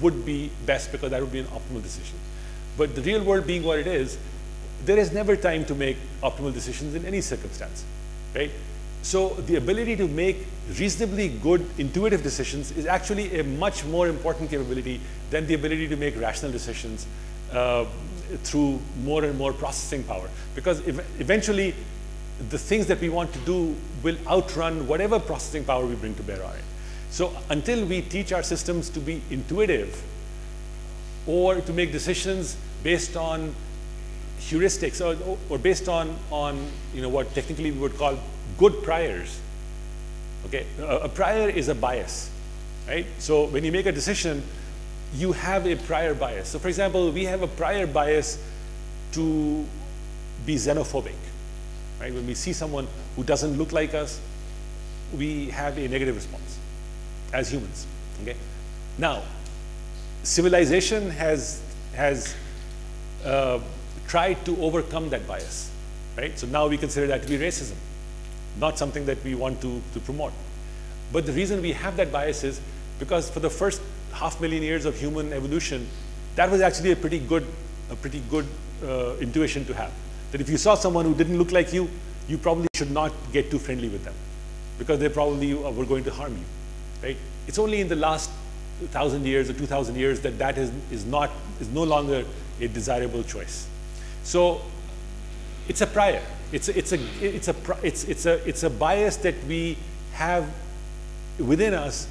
would be best because that would be an optimal decision. But the real world being what it is, there is never time to make optimal decisions in any circumstance, right? So the ability to make reasonably good intuitive decisions is actually a much more important capability than the ability to make rational decisions through more and more processing power. Because eventually, the things that we want to do will outrun whatever processing power we bring to bear on it. So until we teach our systems to be intuitive or to make decisions based on heuristics or based on what technically we would call good priors. Okay, a prior is a bias, right? So when you make a decision, you have a prior bias. So for example, we have a prior bias to be xenophobic, right? When we see someone who doesn't look like us, we have a negative response as humans. Okay, now civilization has tried to overcome that bias, right? So now we consider that to be racism, not something that we want to promote. But the reason we have that bias is because for the first 500,000 years of human evolution, that was actually a pretty good intuition to have. That if you saw someone who didn't look like you, you probably should not get too friendly with them because they probably were going to harm you, right? It's only in the last 1,000 years or 2,000 years that is no longer a desirable choice. So it's a prior. It's a bias that we have within us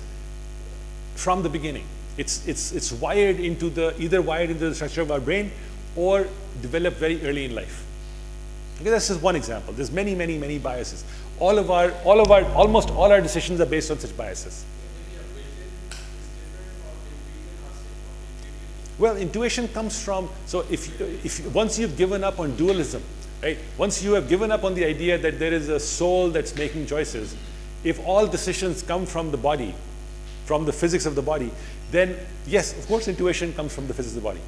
from the beginning. It's wired into the, either wired into the structure of our brain or developed very early in life. Okay, this is one example. There's many, many, many biases. Almost all our decisions are based on such biases. Well, intuition comes from, so if once you've given up on dualism, right? Once you have given up on the idea that there is a soul that's making choices, if all decisions come from the body, from the physics of the body, then yes, of course, intuition comes from the physics of the body.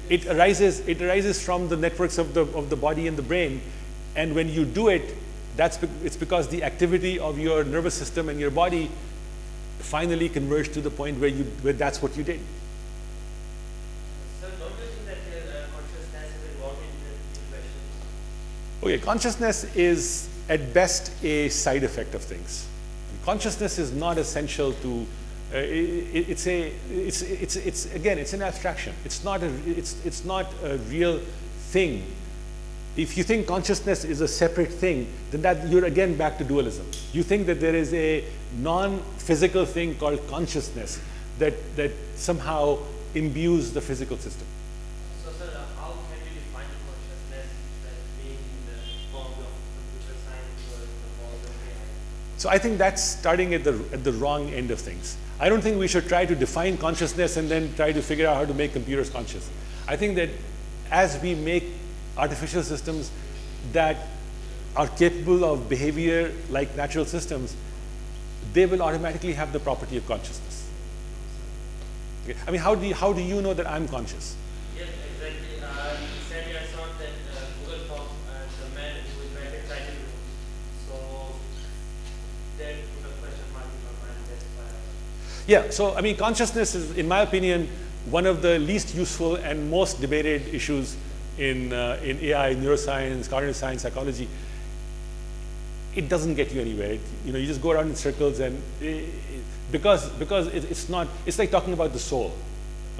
It arises from the networks of the body and the brain, and when you do it, it's because the activity of your nervous system and your body finally converged to the point where that's what you did. So don't you think that consciousness is involved in intuition? Okay, consciousness is at best a side effect of things. Consciousness is not essential to. It's an abstraction. It's not a real thing. If you think consciousness is a separate thing, then you're again back to dualism. You think that there is a non-physical thing called consciousness that somehow imbues the physical system. So, sir, how can you define consciousness as being in the form of computer science or the form of AI? So I think that's starting at the wrong end of things. I don't think we should try to define consciousness and then try to figure out how to make computers conscious. I think that as we make artificial systems that are capable of behavior like natural systems, they will automatically have the property of consciousness. Okay. I mean, how do you know that I'm conscious? Yes, exactly. Recently I saw that Google found the man who invented title room. So that put a question mark in my mind. That's why. Yeah, so I mean, consciousness is, in my opinion, one of the least useful and most debated issues in AI, neuroscience, cognitive science, psychology. It doesn't get you anywhere. You just go around in circles, and because it's not. It's like talking about the soul.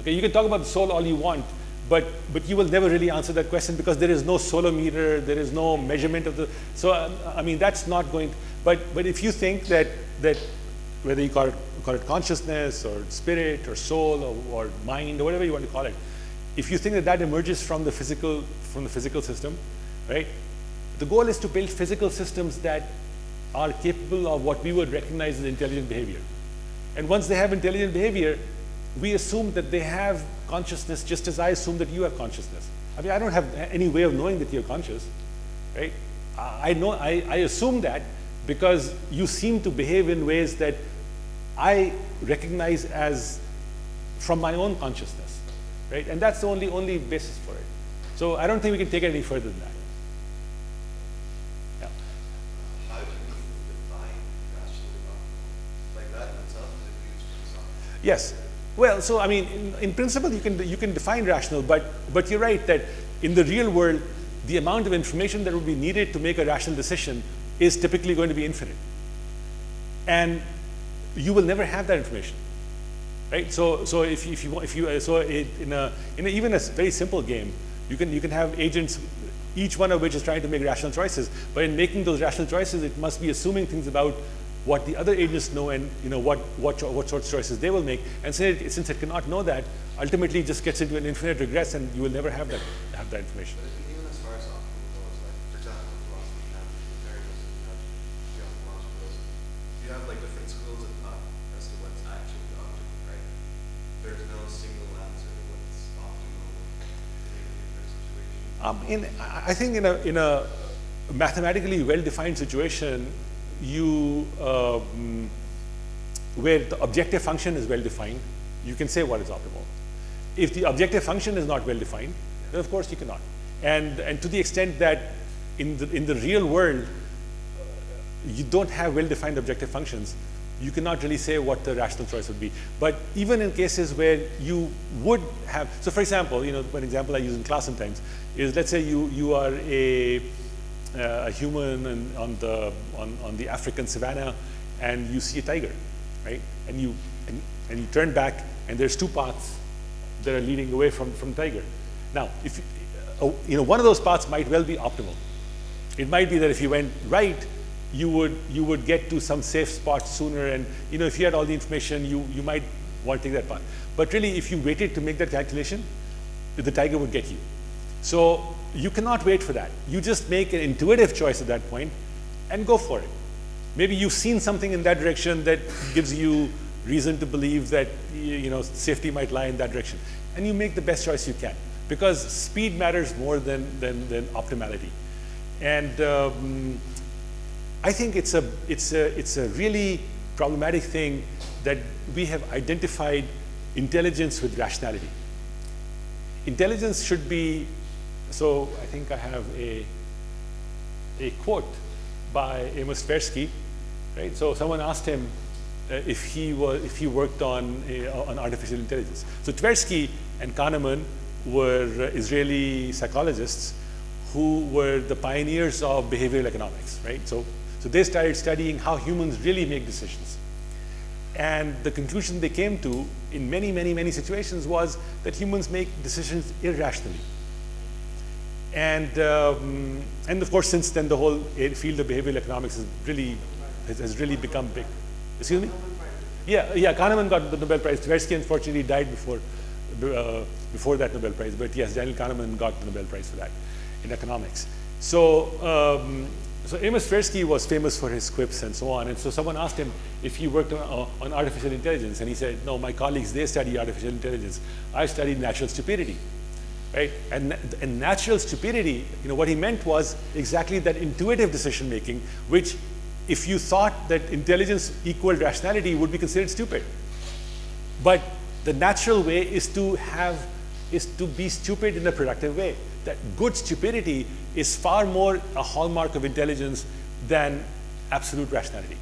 Okay, you can talk about the soul all you want, but you will never really answer that question because there is no solometer, there is no measurement of the. So I mean, that's not going. But if you think that whether you call it consciousness or spirit or soul or mind or whatever you want to call it, if you think that emerges from the physical system, right? The goal is to build physical systems that are capable of what we would recognize as intelligent behavior. And once they have intelligent behavior, we assume that they have consciousness just as I assume that you have consciousness. I mean, I don't have any way of knowing that you're conscious, right? I assume that because you seem to behave in ways that I recognize as from my own consciousness, right? And that's the only basis for it. So I don't think we can take it any further than that. Yeah. How do you define rationally optimal? Like that in itself is a huge philosophy. Yes. Well, so I mean, in principle, you can define rational, but you're right that in the real world, the amount of information that would be needed to make a rational decision is typically going to be infinite, and you will never have that information, right? So in even a very simple game, you can have agents, each one of which is trying to make rational choices. But in making those rational choices, it must be assuming things about what the other agents know and what sorts of choices they will make. And since it cannot know that, ultimately it just gets into an infinite regress, and you will never have that information. But even as far as optimal goes, like for example, in philosophy, you have variables, you have philosophers. You have like different schools of thought as to what's actually optimal, right? There's no single answer to what's optimal in a different situation. I think in a mathematically well-defined situation, where the objective function is well-defined, you can say what is optimal. If the objective function is not well-defined, then of course you cannot. And to the extent that in the real world, you don't have well-defined objective functions, you cannot really say what the rational choice would be. But even in cases where you would have, so for example, one example I use in class sometimes is, let's say you are a human on the African savannah, and you see a tiger, right? And you turn back, and there's two paths that are leading away from the tiger. Now, if one of those paths might well be optimal. It might be that if you went right, you would get to some safe spot sooner, and if you had all the information, you might want to take that path. But really, if you waited to make that calculation, the tiger would get you. So you cannot wait for that. You just make an intuitive choice at that point and go for it. Maybe you've seen something in that direction that gives you reason to believe that safety might lie in that direction, and you make the best choice you can, because speed matters more than optimality. And I think it's a really problematic thing that we have identified intelligence with rationality. Intelligence should be, so I think I have a quote by Amos Tversky, right? So someone asked him if he worked on artificial intelligence. So Tversky and Kahneman were Israeli psychologists who were the pioneers of behavioral economics, right? So they started studying how humans really make decisions. And the conclusion they came to in many, many, many situations was that humans make decisions irrationally. And of course, since then, the whole field of behavioral economics has really become big. Excuse me? Yeah, Kahneman got the Nobel Prize. Tversky unfortunately died before that Nobel Prize. But yes, Daniel Kahneman got the Nobel Prize for that in economics. So Amos Tversky was famous for his quips and so on. And so someone asked him if he worked on artificial intelligence. And he said, no, my colleagues, they study artificial intelligence. I study natural stupidity, right? And natural stupidity, what he meant was exactly that intuitive decision making, which if you thought that intelligence equaled rationality would be considered stupid. But the natural way is to be stupid in a productive way. That good stupidity is far more a hallmark of intelligence than absolute rationality.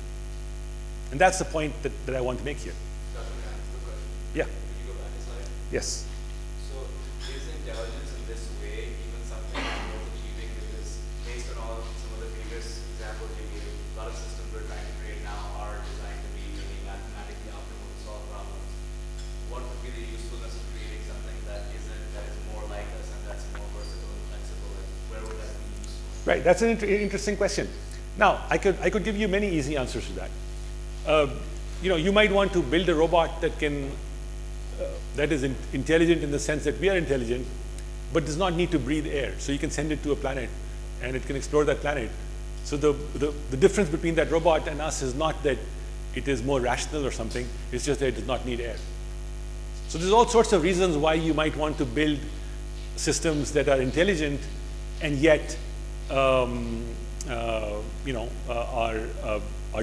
And that's the point that I want to make here. Dr. Minai, quick question. Yeah. Could you go back a slide? Yes. So is intelligence in this way even something worth achieving? Because based on some of the previous examples you gave, a lot of systems we're trying to create now are designed to be really mathematically optimal to solve problems. What would be the usefulness of creating something that is more like us and that's more versatile and flexible? And where would that be useful? Right. That's an interesting question. Now, I could give you many easy answers to that. You might want to build a robot that that is intelligent in the sense that we are intelligent, but does not need to breathe air. So you can send it to a planet, and it can explore that planet. So the difference between that robot and us is not that it is more rational or something. It's just that it does not need air. So there's all sorts of reasons why you might want to build systems that are intelligent and yet are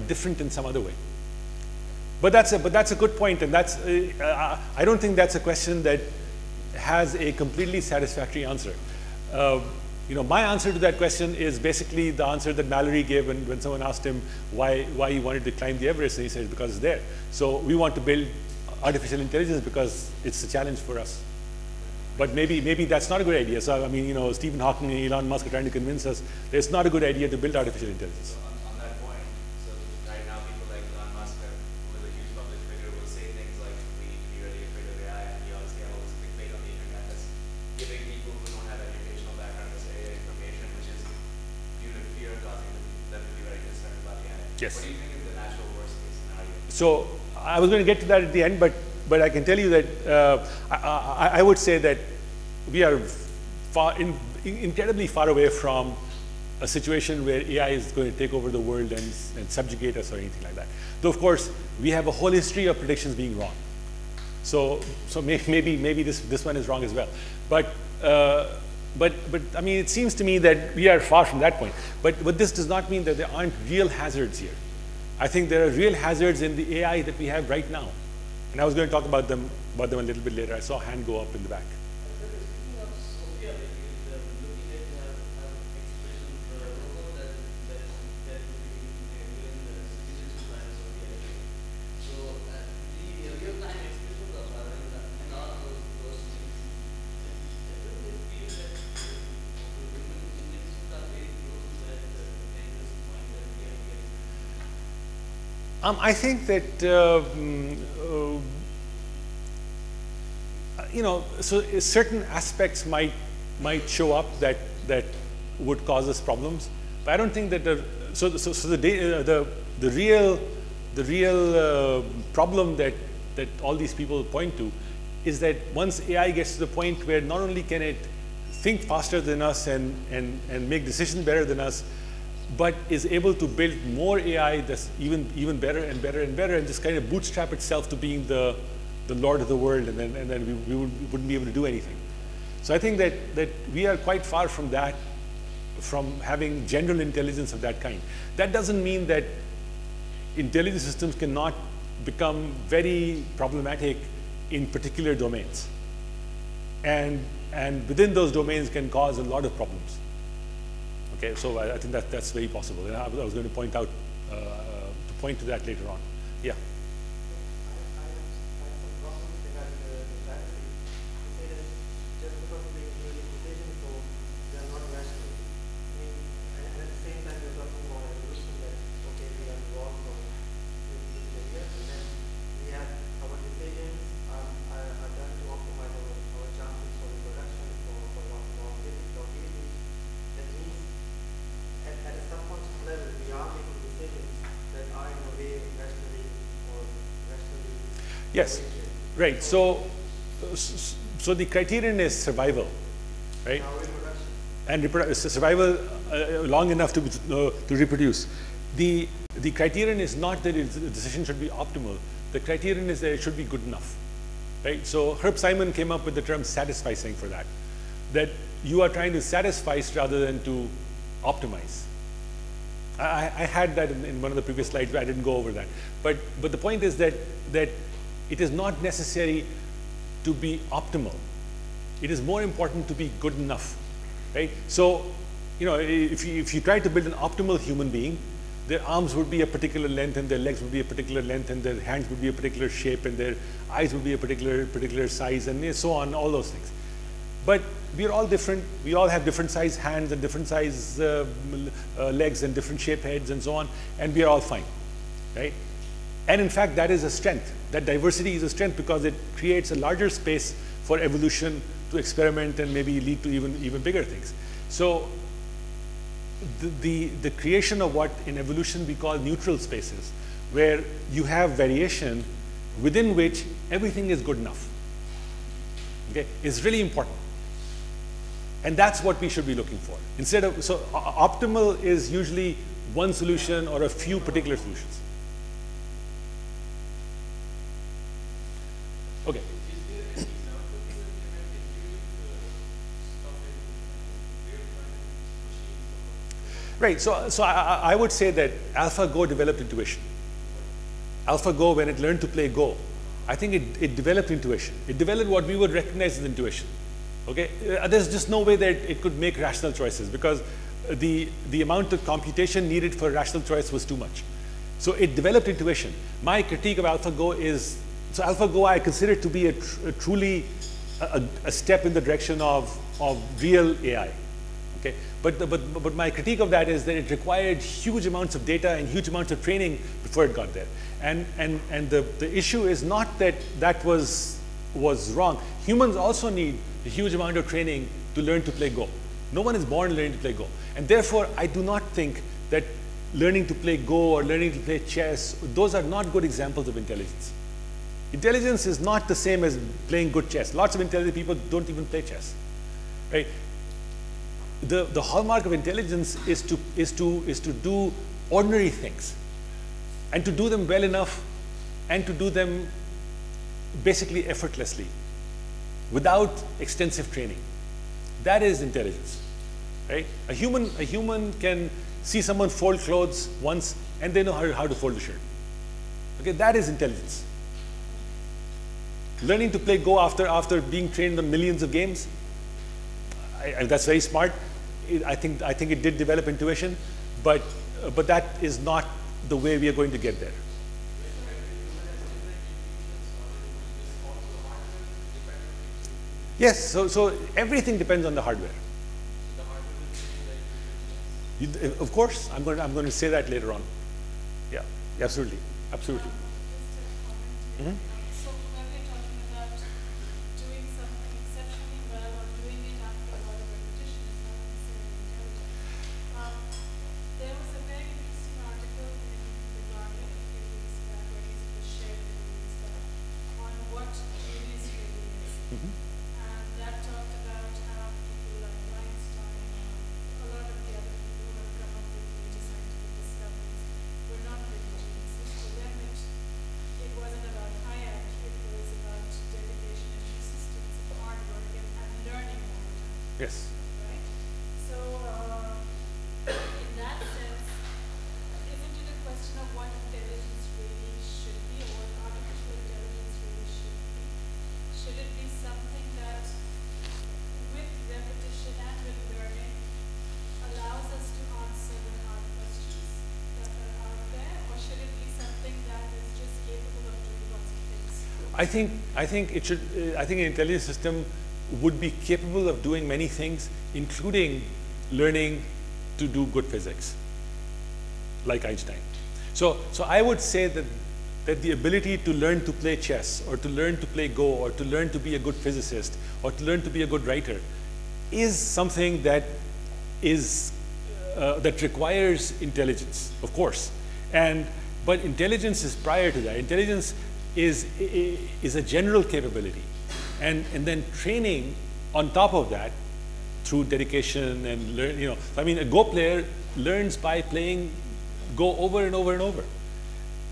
different in some other way. But that's a good point, and I don't think that's a question that has a completely satisfactory answer. My answer to that question is basically the answer that Mallory gave when someone asked him why he wanted to climb the Everest, and he said because it's there. So we want to build artificial intelligence because it's a challenge for us. But maybe that's not a good idea. So I mean, Stephen Hawking and Elon Musk are trying to convince us that it's not a good idea to build artificial intelligence. On that point, so right now people like Elon Musk, who is a huge public figure, will say things like, we need to be really afraid of AI, and you obviously have all this clickbait on the internet that's giving people who don't have educational background this AI information, which is due to fear causing them to be very concerned about the AI. Yes. What do you think is the natural worst case scenario? So I was going to get to that at the end, but I can tell you that I would say that we are incredibly far away from a situation where AI is going to take over the world and subjugate us or anything like that. Though of course we have a whole history of predictions being wrong. So maybe this one is wrong as well. But I mean, it seems to me that we are far from that point. But this does not mean that there aren't real hazards here. I think there are real hazards in the AI that we have right now. And I was going to talk about them a little bit later. I saw a hand go up in the back. Speaking of Sophia, looking at have expression robot that will be given the citizenship line Sophia. So the real-time expressions of her and all those things, don't we feel that the human intelligence are very close to that dangerous point that we are getting? I think that so certain aspects might show up that would cause us problems, But I don't think that the real problem that all these people point to is that once AI gets to the point where not only can it think faster than us and make decisions better than us, but is able to build more AI that's even better and better and better, and just kind of bootstrap itself to being the lord of the world, and then we wouldn't be able to do anything. So I think that we are quite far from that, from having general intelligence of that kind. That doesn't mean that intelligence systems cannot become very problematic in particular domains, and within those domains can cause a lot of problems. Okay, so I think that's very possible, and I was going to point to that later on. Yeah. Yes, right. So the criterion is survival, right? And survival long enough to reproduce. The criterion is not that the decision should be optimal. The criterion is that it should be good enough, right? So Herb Simon came up with the term satisficing for that. That you are trying to satisfy rather than to optimize. I had that in one of the previous slides, but I didn't go over that. But the point is that it is not necessary to be optimal. It is more important to be good enough, right? So, you know, if you try to build an optimal human being, their arms would be a particular length, and their legs would be a particular length, and their hands would be a particular shape, and their eyes would be a particular size, and so on, all those things. But we are all different. We all have different size hands and different size legs and different shape heads and so on, and we are all fine, right? And in fact, that is a strength. That diversity is a strength because it creates a larger space for evolution to experiment and maybe lead to even bigger things. So the creation of what in evolution we call neutral spaces, where you have variation within which everything is good enough, okay, is really important. And that's what we should be looking for. Instead of, so optimal is usually one solution or a few particular solutions. Okay. Is there any example that can intuitive stuff in real-time machines? Right. So I would say that AlphaGo developed intuition. AlphaGo, when it learned to play Go, I think it developed intuition. It developed what we would recognize as intuition. Okay. There's just no way that it could make rational choices because the amount of computation needed for rational choice was too much. So it developed intuition. My critique of AlphaGo is, so AlphaGo I consider to be truly a step in the direction of real AI. Okay, but my critique of that is that it required huge amounts of data and huge amounts of training before it got there. And the issue is not that that was wrong. Humans also need a huge amount of training to learn to play Go. No one is born learning to play Go, and therefore I do not think that learning to play Go or learning to play chess, those are not good examples of intelligence. Intelligence is not the same as playing good chess. Lots of intelligent people don't even play chess, right? The hallmark of intelligence is to do ordinary things, and to do them well enough, and to do them basically effortlessly, without extensive training. That is intelligence, right? A human can see someone fold clothes once, and they know how to fold a shirt. Okay, that is intelligence. Learning to play Go after being trained on millions of games, that's very smart. I think it did develop intuition, but that is not the way we are going to get there. Yes, so everything depends on the hardware. Of course, I'm going to say that later on. Yeah, absolutely, absolutely. Mm-hmm. So when we're talking about doing something exceptionally well or doing it after a lot of repetition is not necessarily intelligent. Yes. Right? So, in that sense, isn't it a question of what intelligence really should be, or what artificial intelligence really should be? Should it be something that, with repetition and with learning, allows us to answer the hard questions that are out there, or should it be something that is just capable of doing lots of things? I think it should. I think an intelligence system would be capable of doing many things, including learning to do good physics, like Einstein. So I would say that the ability to learn to play chess, or to learn to play Go, or to learn to be a good physicist, or to learn to be a good writer, is something that that requires intelligence, of course. But intelligence is prior to that. Intelligence is a general capability, and then training on top of that through dedication and learn. I mean, a Go player learns by playing Go over and over and over.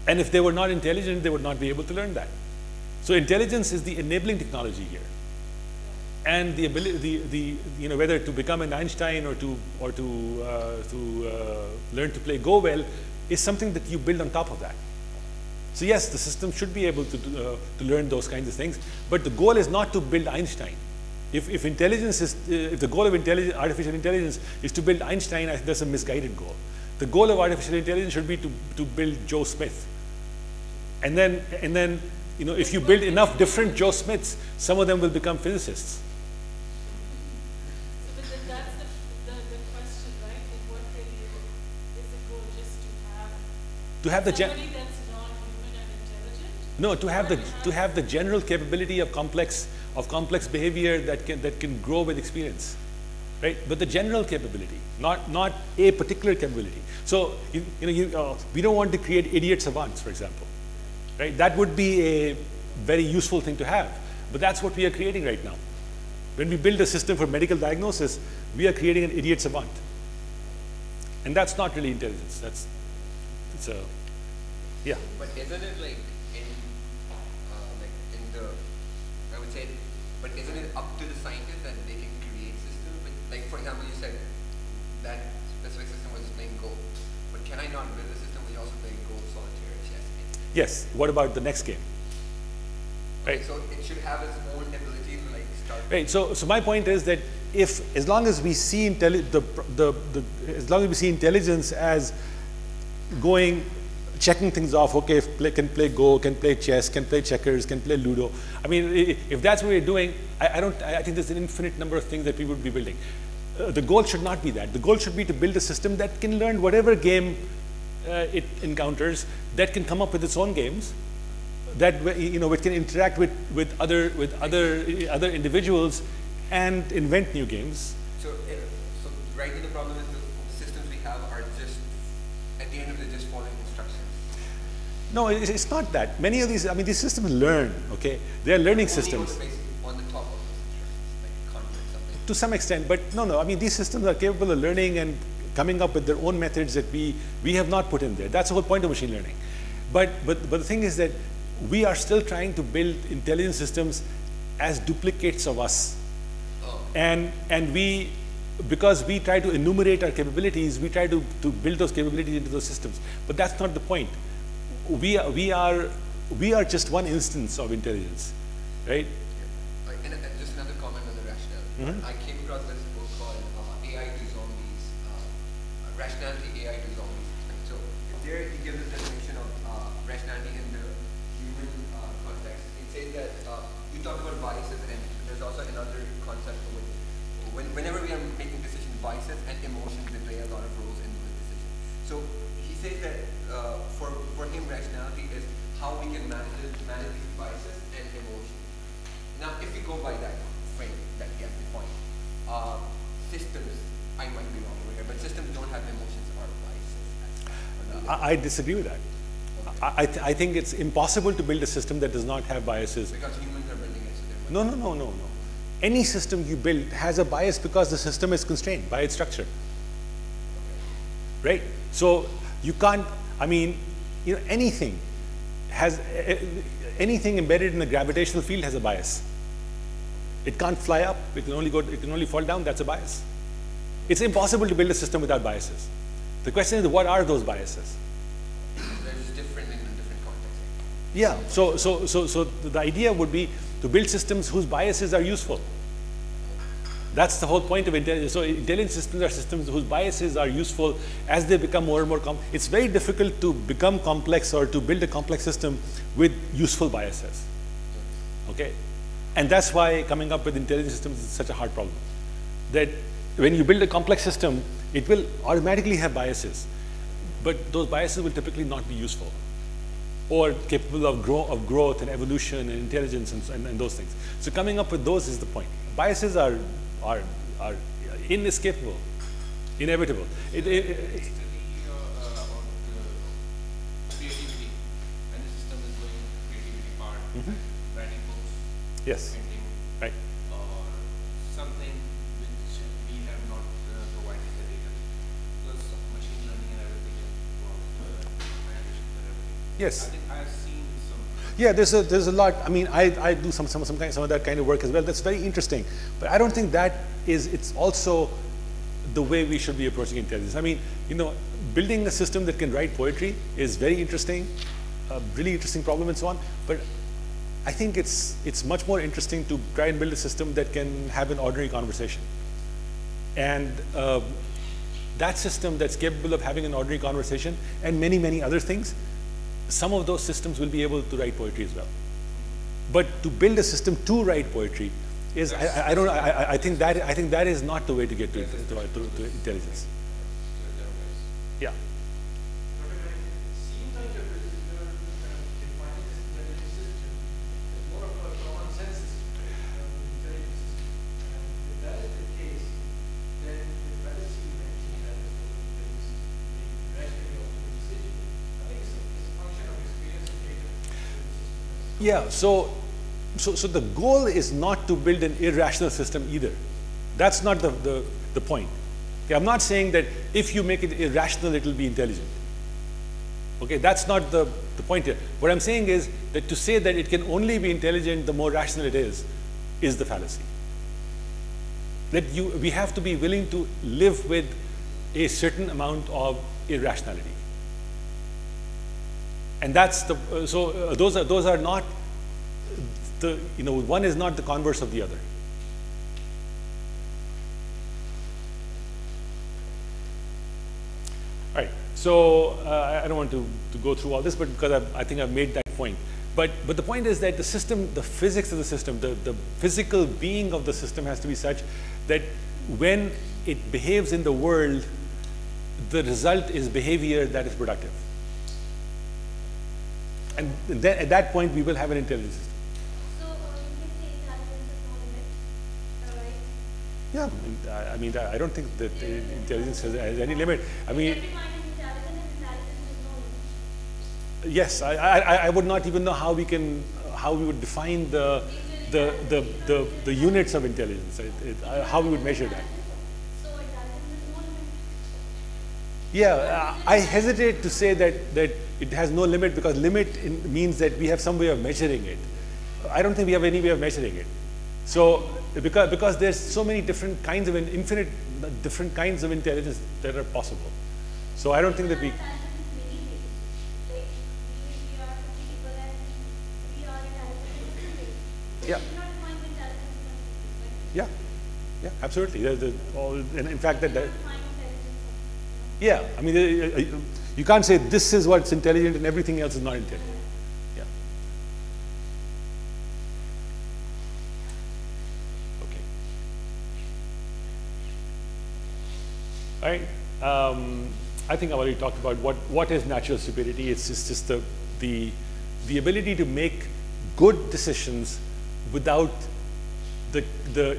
And if they were not intelligent, they would not be able to learn that. So intelligence is the enabling technology here, and the ability, whether to become an Einstein or to learn to play Go well, is something that you build on top of that. So yes, the system should be able to learn those kinds of things, but the goal is not to build Einstein. If the goal of artificial intelligence is to build Einstein, I think that's a misguided goal. The goal of artificial intelligence should be to build Joe Smith. And then if you build enough different Joe Smiths, some of them will become physicists. So, but then that's the question, right? Like, what really is the goal? Just to have somebody that's non-human and intelligent? No, to have the general capability of complex behavior that can grow with experience, right? But the general capability, not a particular capability. So we don't want to create idiot savants, for example, right? That would be a very useful thing to have, but that's what we are creating right now. When we build a system for medical diagnosis, we are creating an idiot savant, and that's not really intelligence. Yeah. But isn't it like I would say, but isn't it up to the scientists that they can create systems? Like, for example, you said that specific system was playing Go, but can I not build a system which also plays Go, solitaire, chess? Yes. What about the next game? Right. So it should have its own ability to like start. Right. So my point is that as long as we see intelligence as checking things off, okay, can play Go, can play chess, can play checkers, can play Ludo. I mean, if that's what we're doing, I think there's an infinite number of things that we would be building. The goal should not be that. The goal should be to build a system that can learn whatever game it encounters, that can come up with its own games, that it can interact with other individuals and invent new games. So right now the problem is the systems we have are just at the end of the day just following instructions. No, it's not that. Many of these systems learn, okay? They're learning systems. On the top of those instructions, like content something. To some extent, but no, these systems are capable of learning and coming up with their own methods that we have not put in there. That's the whole point of machine learning. But the thing is that we are still trying to build intelligence systems as duplicates of us. Oh. And because we try to enumerate our capabilities, we try to build those capabilities into those systems. But that's not the point. We are just one instance of intelligence, right? And just another comment on the rationale. Mm-hmm. I came across this book called AI to Zombies, Rationality, AI to Zombies. So there he gives a definition of rationality in the human context. It says that you talk about biases, and there's also another concept of whenever we are making decisions, biases and emotions they play a lot of roles in those decisions. So he says that for him, rationality is how we can manage these biases and emotions. Now, if we go by that frame that he has defined, systems, I might be wrong over here, but systems don't have emotions or biases. I disagree with that. Okay. I think it's impossible to build a system that does not have biases. Because humans are building it, so No. Any system you build has a bias because the system is constrained by its structure. Okay. Right? So you can't, anything embedded in a gravitational field has a bias. It can't fly up, it can only fall down, that's a bias. It's impossible to build a system without biases. The question is, what are those biases? That is different in different contexts. Yeah, so the idea would be to build systems whose biases are useful. That's the whole point of intelligence. So intelligent systems are systems whose biases are useful as they become more and more complex. It's very difficult to become complex or to build a complex system with useful biases. Okay? And that's why coming up with intelligent systems is such a hard problem. That when you build a complex system, it will automatically have biases. But those biases will typically not be useful or capable of growth and evolution and intelligence and those things. So coming up with those is the point. Biases are inescapable, inevitable. Study about creativity, and the system is going creativity part, writing books, Yes, painting, right. or something which we have not provided the data, because of machine learning and everything involved, animations and everything. Yes. I think I've seen some. Yeah, there's a lot. I mean, I do some of that kind of work as well. That's very interesting. But I don't think it's also the way we should be approaching intelligence. I mean, building a system that can write poetry is very interesting, a really interesting problem and so on. But I think it's much more interesting to try and build a system that can have an ordinary conversation. And that system that's capable of having an ordinary conversation and many, many other things, some of those systems will be able to write poetry as well. But to build a system to write poetry is, I think that is not the way to get to intelligence. Yeah. It seems like you're defining this intelligence system as more of a common sense system, right? Intelligence system. And if that is the case, then the fallacy you mentioned that is making rationally optimal decision, I think it's a function of experience and data. Yeah, so the goal is not to build an irrational system either. That's not the point. Okay, I'm not saying that if you make it irrational, it will be intelligent. Okay, that's not the point here. What I'm saying is that to say that it can only be intelligent the more rational it is the fallacy. That we have to be willing to live with a certain amount of irrationality. And that's those are not one is not the converse of the other. All right, so I don't want to go through all this, but because I think I've made that point. But the point is that the system, the physics of the system, the physical being of the system has to be such that when it behaves in the world, the result is behavior that is productive. And then at that point, we will have an intelligent system. So you can say intelligence has no limit, right? Yeah, I mean, I don't think that intelligence has any limit. I mean, Every mind is intelligent and intelligence has no limit. yes, I would not even know how we would define the units of intelligence, how we would measure that. So intelligence has no limit. Yeah, I hesitate to say that it has no limit because limit means that we have some way of measuring it. I don't think we have any way of measuring it. So because there's so many different kinds of infinite different kinds of intelligence that are possible. So I don't think that we. Yeah. Yeah, yeah, absolutely. And in fact, yeah, I mean, you can't say this is what's intelligent and everything else is not intelligent. Yeah. Okay. All right. I think I already talked about what is natural stupidity. It's just the ability to make good decisions without the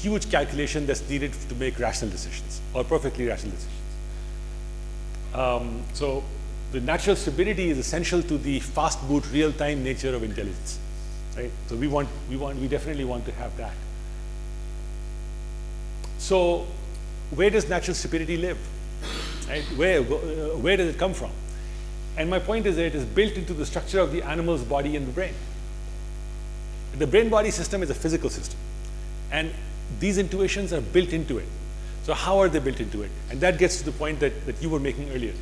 huge calculation that's needed to make rational decisions or perfectly rational decisions. So the natural stupidity is essential to the fast boot, real-time nature of intelligence, right? So we definitely want to have that. So where does natural stupidity live? Right? Where does it come from? And my point is that it is built into the structure of the animal's body and the brain. The brain-body system is a physical system. And these intuitions are built into it. So how are they built into it? And that gets to the point that you were making earlier.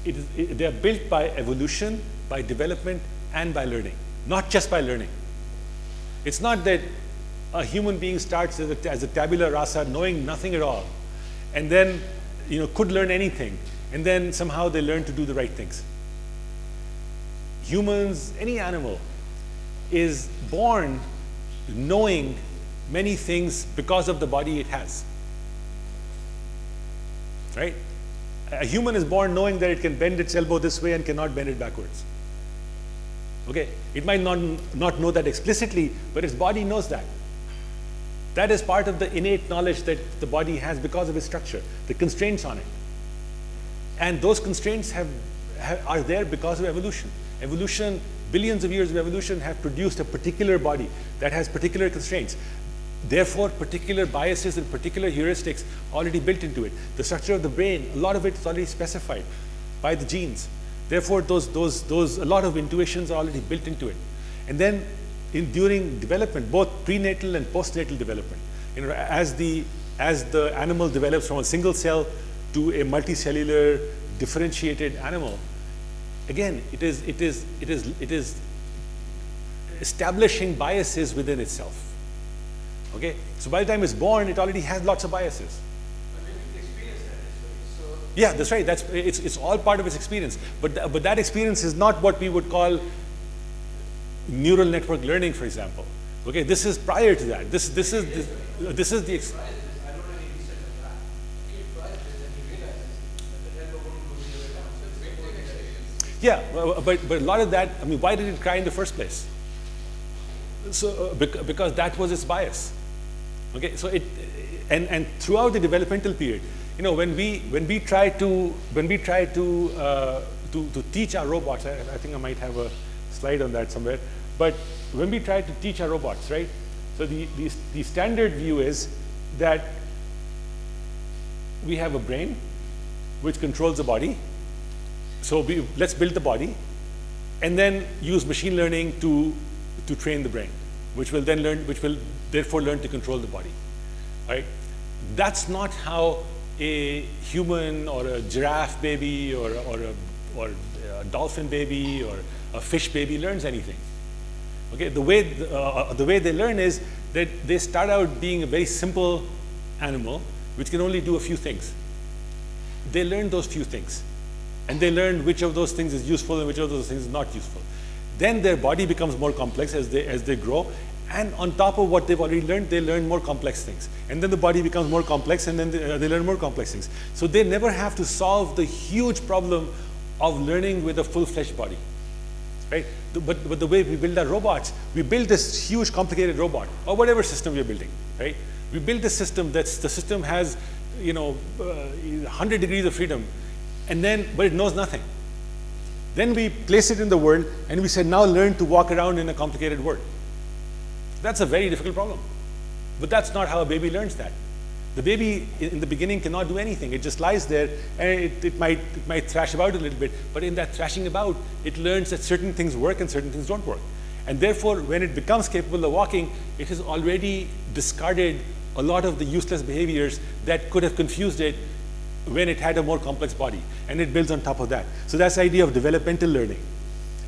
They are built by evolution, by development, and by learning, not just by learning. It's not that a human being starts as a tabula rasa, knowing nothing at all, and then could learn anything, and then somehow they learn to do the right things. Humans, any animal, is born knowing many things because of the body it has. Right? A human is born knowing that it can bend its elbow this way and cannot bend it backwards. Okay? It might not know that explicitly, but its body knows that. That is part of the innate knowledge that the body has because of its structure, the constraints on it. And those constraints are there because of evolution. Evolution, billions of years of evolution have produced a particular body that has particular constraints. Therefore, particular biases and particular heuristics already built into it. The structure of the brain, a lot of it is already specified by the genes. Therefore, a lot of intuitions are already built into it. And then during development, both prenatal and postnatal development, as the animal develops from a single cell to a multicellular differentiated animal, again, it is establishing biases within itself. Okay, so by the time it's born, it already has lots of biases. But maybe the experience that is so. Yeah, that's right. It's all part of its experience. But that experience is not what we would call neural network learning, for example. Okay, this is prior to that. This is the. I don't know any research on that. He tries this and he realizes that the elbow won't go the other way down. So it's very good experience. Yeah, but a lot of that. I mean, why did it cry in the first place? So because that was its bias. Okay, so and throughout the developmental period, when we try to teach our robots, I think I might have a slide on that somewhere. But when we try to teach our robots, right? So the standard view is that we have a brain which controls the body. So let's build the body, and then use machine learning to train the brain, which will therefore learn to control the body. Right? That's not how a human or a giraffe baby or a dolphin baby or a fish baby learns anything. Okay, the way they learn is that they start out being a very simple animal which can only do a few things. They learn those few things, and they learn which of those things is useful and which of those things is not useful. Then their body becomes more complex as they grow, and on top of what they've already learned, they learn more complex things. And then the body becomes more complex, and then they learn more complex things. So they never have to solve the huge problem of learning with a full-fledged body. Right? But the way we build our robots, we build this huge complicated robot, or whatever system we're building. Right? We build this system the system has 100 degrees of freedom, but it knows nothing. Then we place it in the world, and we say, now learn to walk around in a complicated world. That's a very difficult problem. But that's not how a baby learns that. The baby in the beginning cannot do anything. It just lies there, and it might thrash about a little bit, but in that thrashing about, it learns that certain things work and certain things don't work. And therefore, when it becomes capable of walking, it has already discarded a lot of the useless behaviors that could have confused it when it had a more complex body, and it builds on top of that. So that's the idea of developmental learning.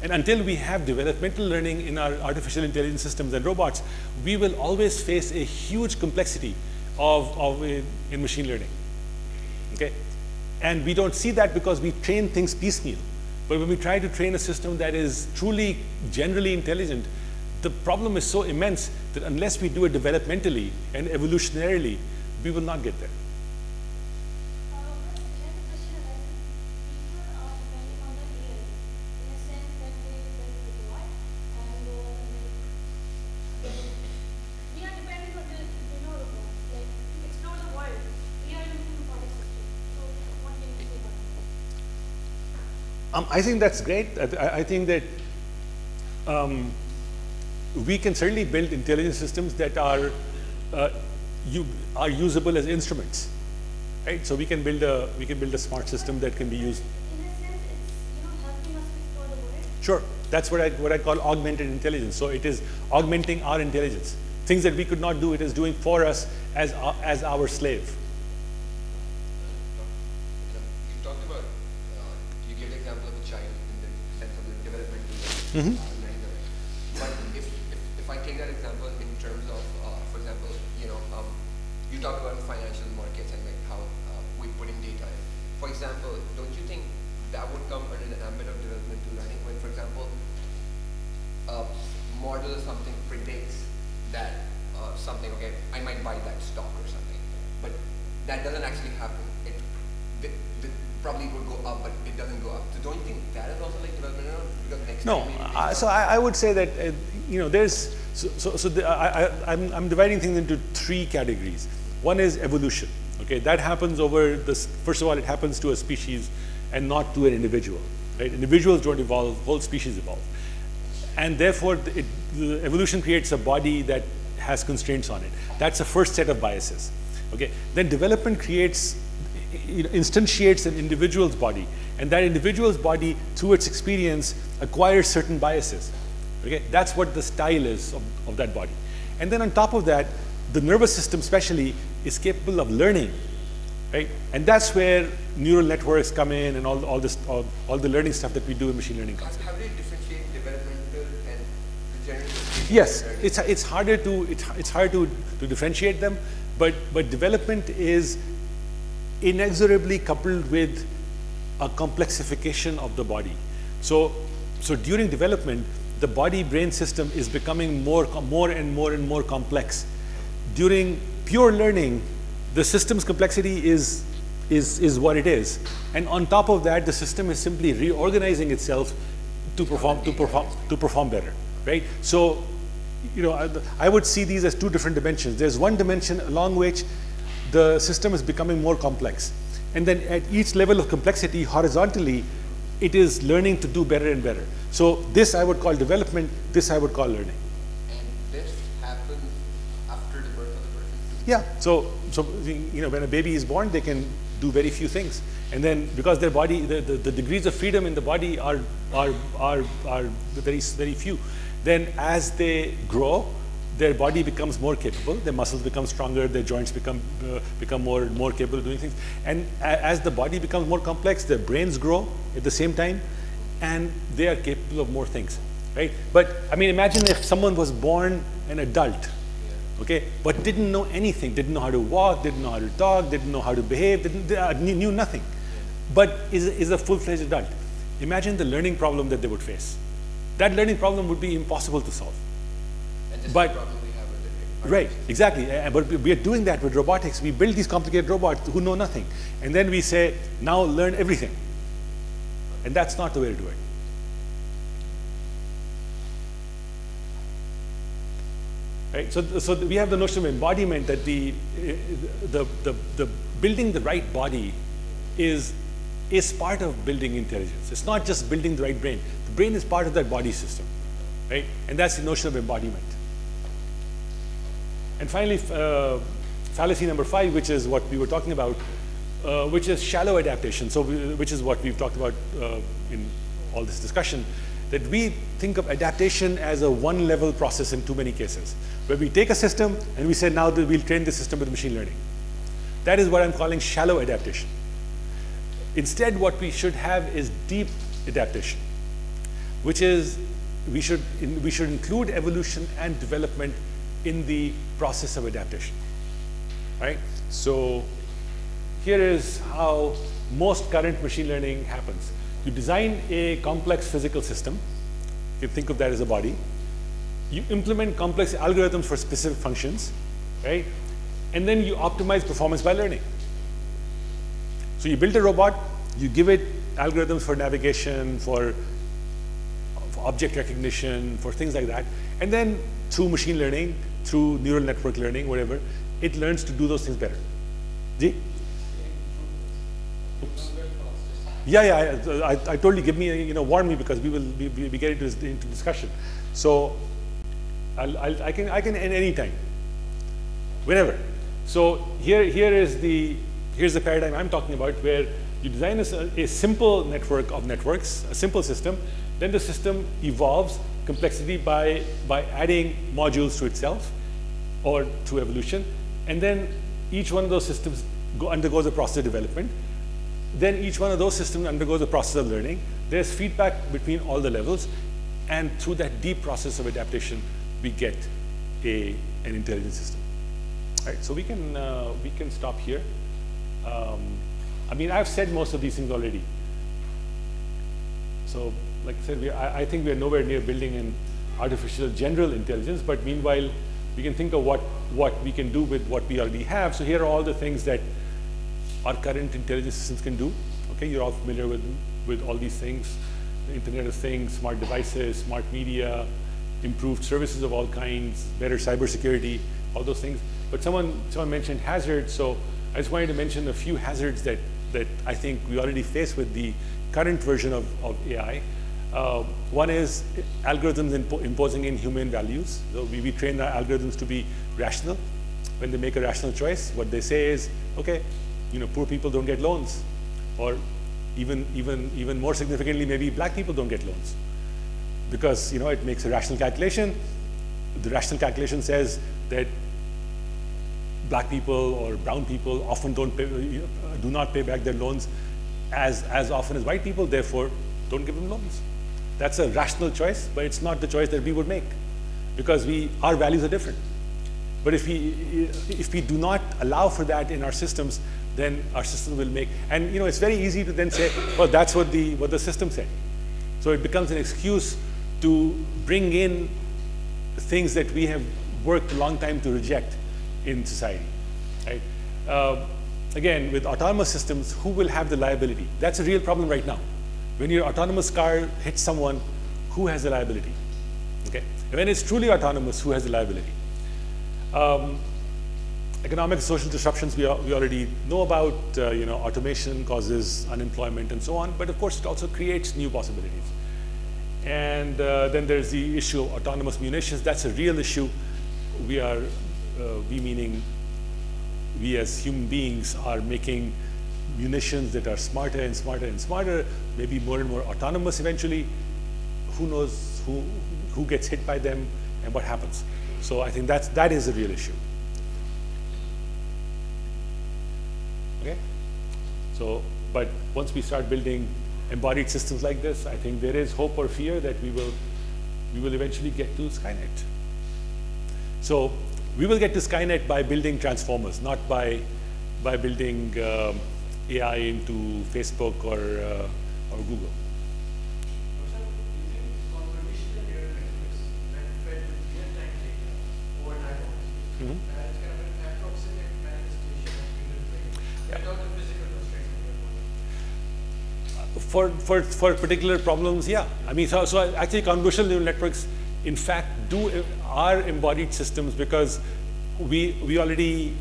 And until we have developmental learning in our artificial intelligence systems and robots, we will always face a huge complexity in machine learning. Okay? And we don't see that because we train things piecemeal. But when we try to train a system that is truly generally intelligent, the problem is so immense that unless we do it developmentally and evolutionarily, we will not get there. I think that's great. I think that we can certainly build intelligence systems that are usable as instruments, right? So we can build a smart system that can be used. In a sense, it's helping us explore the world. Sure, that's what I call augmented intelligence. So it is augmenting our intelligence Things that we could not do, it is doing for us as our slave. You talked about, you gave the example of a child in the sense of the developmental Mm-hmm. learning of it. But if I take that example in terms of, for example, you talk about financial markets and like how we put in data in. For example, don't you think that would come under the ambit of developmental learning when, for example, a model or something predicts that something, okay, I might buy that stock or something, but that doesn't actually happen. It probably would go up, but it doesn't go up. So don't you think that is also like developmental? Because next No, time so I would say that there's I'm dividing things into three categories. One is evolution. Okay, that happens over this. First of all, it happens to a species and not to an individual. Right? Individuals don't evolve; whole species evolve, and therefore the evolution creates a body that has constraints on it. That's the first set of biases. Okay, then development creates, instantiates an individual's body, and that individual's body, through its experience, acquires certain biases. Okay, that's what the style is of that body. And then on top of that, the nervous system especially is capable of learning, right? And that's where neural networks come in and all the learning stuff that we do in machine learning classes. How do you differentiate developmental and regenerative? Yes, it's harder to differentiate them, but development is inexorably coupled with a complexification of the body. So during development, the body-brain system is becoming more and more complex. During pure learning, the system's complexity is what it is, and on top of that, the system is simply reorganizing itself to perform better, right? So, I would see these as two different dimensions. There's one dimension along which the system is becoming more complex, and then at each level of complexity, horizontally, it is learning to do better and better. So this I would call development. This I would call learning. And this happens after the birth of the person? Yeah. So when a baby is born, they can do very few things, and then because their body, the degrees of freedom in the body are very few. Then as they grow, their body becomes more capable, their muscles become stronger, their joints become more capable of doing things. And as the body becomes more complex, their brains grow at the same time, and they are capable of more things, right? But I mean, imagine if someone was born an adult, okay, but didn't know anything, didn't know how to walk, didn't know how to talk, didn't know how to behave, knew nothing, but is a full-fledged adult. Imagine the learning problem that they would face. That learning problem would be impossible to solve. But right, exactly. But we are doing that with robotics. We build these complicated robots who know nothing, and then we say, now learn everything. And that's not the way to do it. Right? So we have the notion of embodiment, that the building the right body is part of building intelligence. It's not just building the right brain. The brain is part of that body system, right? And that's the notion of embodiment. And finally, fallacy number 5, which is what we were talking about, which is shallow adaptation. So, which is what we've talked about in all this discussion, that we think of adaptation as a one-level process in too many cases, where we take a system and we say, now that we'll train the system with machine learning. That is what I'm calling shallow adaptation. Instead, what we should have is deep adaptation, which is we should include evolution and development in the process of adaptation, right? So here is how most current machine learning happens. You design a complex physical system. You think of that as a body. You implement complex algorithms for specific functions, right? And then you optimize performance by learning. So you build a robot, you give it algorithms for navigation, for object recognition, for things like that, and then through machine learning, through neural network learning, whatever, it learns to do those things better. Ji? Oops. Yeah. I told you, give me, warn me, because we will be getting into discussion. So I can end any time, whenever. So here's the paradigm I'm talking about, where you design a simple network of networks, a simple system. Then the system evolves complexity by adding modules to itself, or through evolution. And then each one of those systems undergoes a process of development. Then each one of those systems undergoes a process of learning. There's feedback between all the levels. And through that deep process of adaptation, we get an intelligent system. All right, so we can stop here. I mean, I've said most of these things already. So, like I said, I think we are nowhere near building an artificial general intelligence, but meanwhile, we can think of what we can do with what we already have. So here are all the things that our current intelligence systems can do. Okay, you're all familiar with all these things: the Internet of Things, smart devices, smart media, improved services of all kinds, better cybersecurity, all those things. But someone mentioned hazards, so I just wanted to mention a few hazards that I think we already face with the current version of AI. One is algorithms imposing inhuman values. So we train our algorithms to be rational. When they make a rational choice, what they say is, okay, poor people don't get loans, or even more significantly, maybe black people don't get loans, because it makes a rational calculation. The rational calculation says that black people or brown people often do not pay back their loans as often as white people, therefore don't give them loans. That's a rational choice, but it's not the choice that we would make, because our values are different. But if we do not allow for that in our systems, then our system will make, and it's very easy to then say, well, that's what the system said. So it becomes an excuse to bring in things that we have worked a long time to reject in society, right? Again, with autonomous systems, who will have the liability? That's a real problem right now. When your autonomous car hits someone, who has the liability? Okay. And when it's truly autonomous, who has the liability? Economic and social disruptions we already know about. Automation causes unemployment and so on, but of course it also creates new possibilities. And then there's the issue of autonomous munitions. That's a real issue. We meaning we as human beings are making munitions that are smarter and smarter and smarter, maybe more and more autonomous eventually. Who knows who gets hit by them and what happens? So I think that is a real issue. Okay? So, but once we start building embodied systems like this, I think there is hope or fear that we will eventually get to Skynet. So we will get to Skynet by building transformers, not by building AI into Facebook or Google. For particular problems, yeah. I mean, so actually convolutional neural networks, in fact, are embodied systems, because we already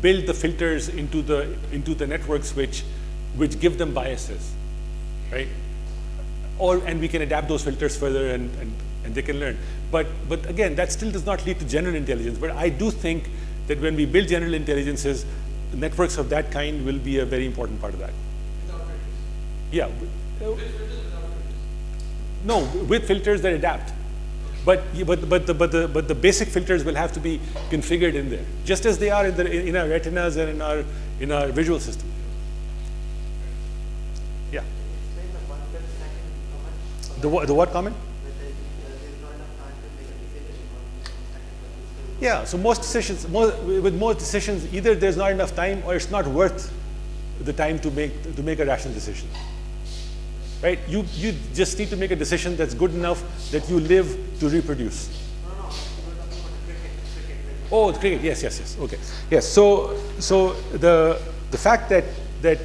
build the filters into the networks which give them biases, right? And we can adapt those filters further, and they can learn. But again, that still does not lead to general intelligence. But I do think that when we build general intelligences, networks of that kind will be a very important part of that. Yeah. No, with filters that adapt. But the basic filters will have to be configured in there, just as they are in our retinas and in our visual system. Yeah. The what comment? Yeah. So most decisions, with most decisions, either there's not enough time or it's not worth the time to make a rational decision. Right? You just need to make a decision that's good enough that you live to reproduce. Oh, the cricket. Yes. Okay. Yes. So the fact that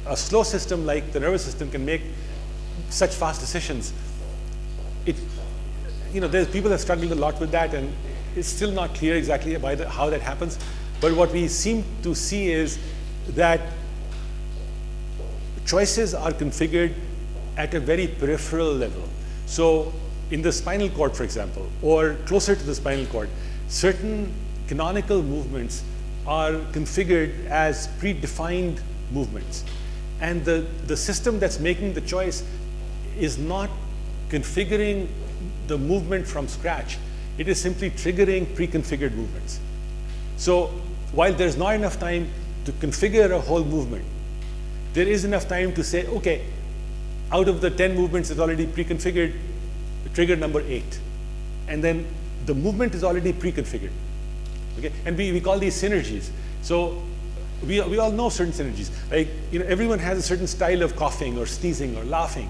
a slow system like the nervous system can make such fast decisions, there's people have struggled a lot with that, and it's still not clear exactly how that happens. But what we seem to see is that choices are configured at a very peripheral level. So in the spinal cord, for example, or closer to the spinal cord, certain canonical movements are configured as predefined movements. And the system that's making the choice is not configuring the movement from scratch. It is simply triggering pre-configured movements. So while there's not enough time to configure a whole movement, there is enough time to say, okay, out of the 10 movements is already pre-configured, trigger number 8. And then the movement is already pre-configured. Okay? And we call these synergies. So we all know certain synergies. Like, everyone has a certain style of coughing or sneezing or laughing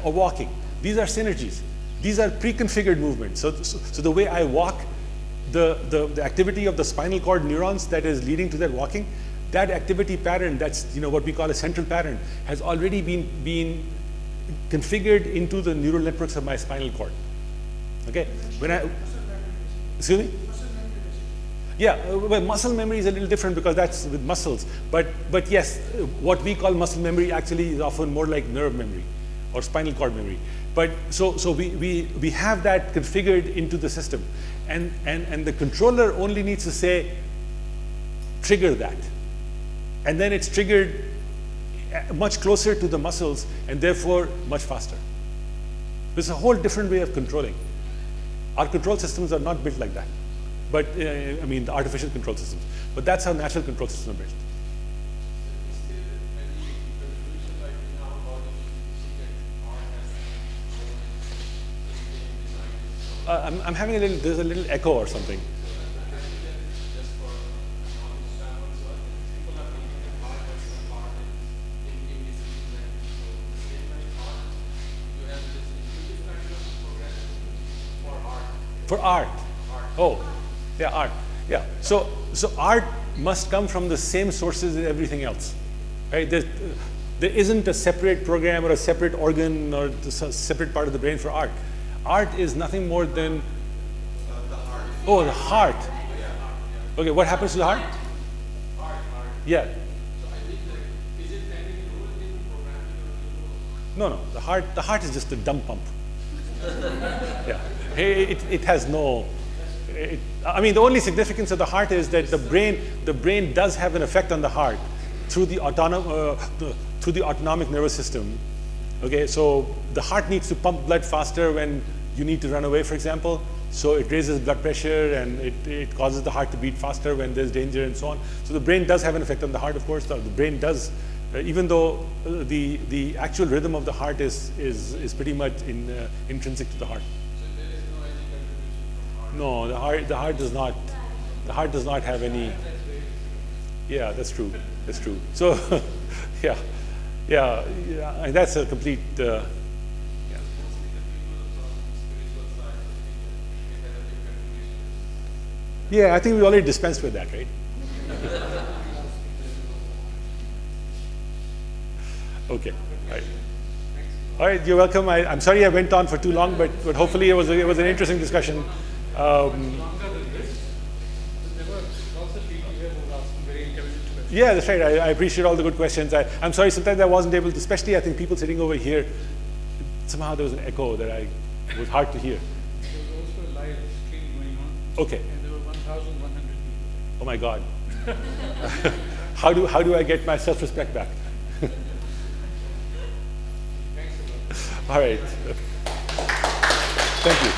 or walking. These are synergies. These are pre-configured movements. So the way I walk, the activity of the spinal cord neurons that is leading to that walking, that activity pattern, that's what we call a central pattern, has already been configured into the neural networks of my spinal cord. Okay? Excuse me? Yeah, well, muscle memory is a little different because that's with muscles. But yes, what we call muscle memory actually is often more like nerve memory or spinal cord memory. But so we have that configured into the system, and the controller only needs to say, trigger that, and then it's triggered much closer to the muscles and therefore much faster. There's a whole different way of controlling. Our control systems are not built like that. But, I mean, the artificial control systems. But that's how natural control systems are built. I'm having there's a little echo or something. For art. Oh, yeah, art. Yeah. So art must come from the same sources as everything else, right? There isn't a separate program or a separate organ or a separate part of the brain for art. Art is nothing more than The heart. oh, the heart. Okay, what happens to the heart? Yeah. No. The heart is just a dumb pump. Yeah. It has no. I mean, the only significance of the heart is that the brain does have an effect on the heart through the autonomic nervous system. Okay, so the heart needs to pump blood faster when you need to run away, for example. So it raises blood pressure and it causes the heart to beat faster when there's danger and so on. So the brain does have an effect on the heart, of course. The brain does, even though the actual rhythm of the heart is pretty much intrinsic to the heart. No, the heart does not. The heart does not have any. Yeah, that's true. That's true. So, yeah, and that's a complete. Yeah, I think we already dispensed with that, right? Okay. All right. All right. You're welcome. I'm sorry I went on for too long, but hopefully it was an interesting discussion. Yeah, that's right. I appreciate all the good questions. I'm sorry, sometimes I wasn't able to, especially I think people sitting over here, somehow there was an echo that it was hard to hear. There was also a live stream going on. Okay. And there were 1,100 people. Oh my God. How do I get my self-respect back? All right. Thank you.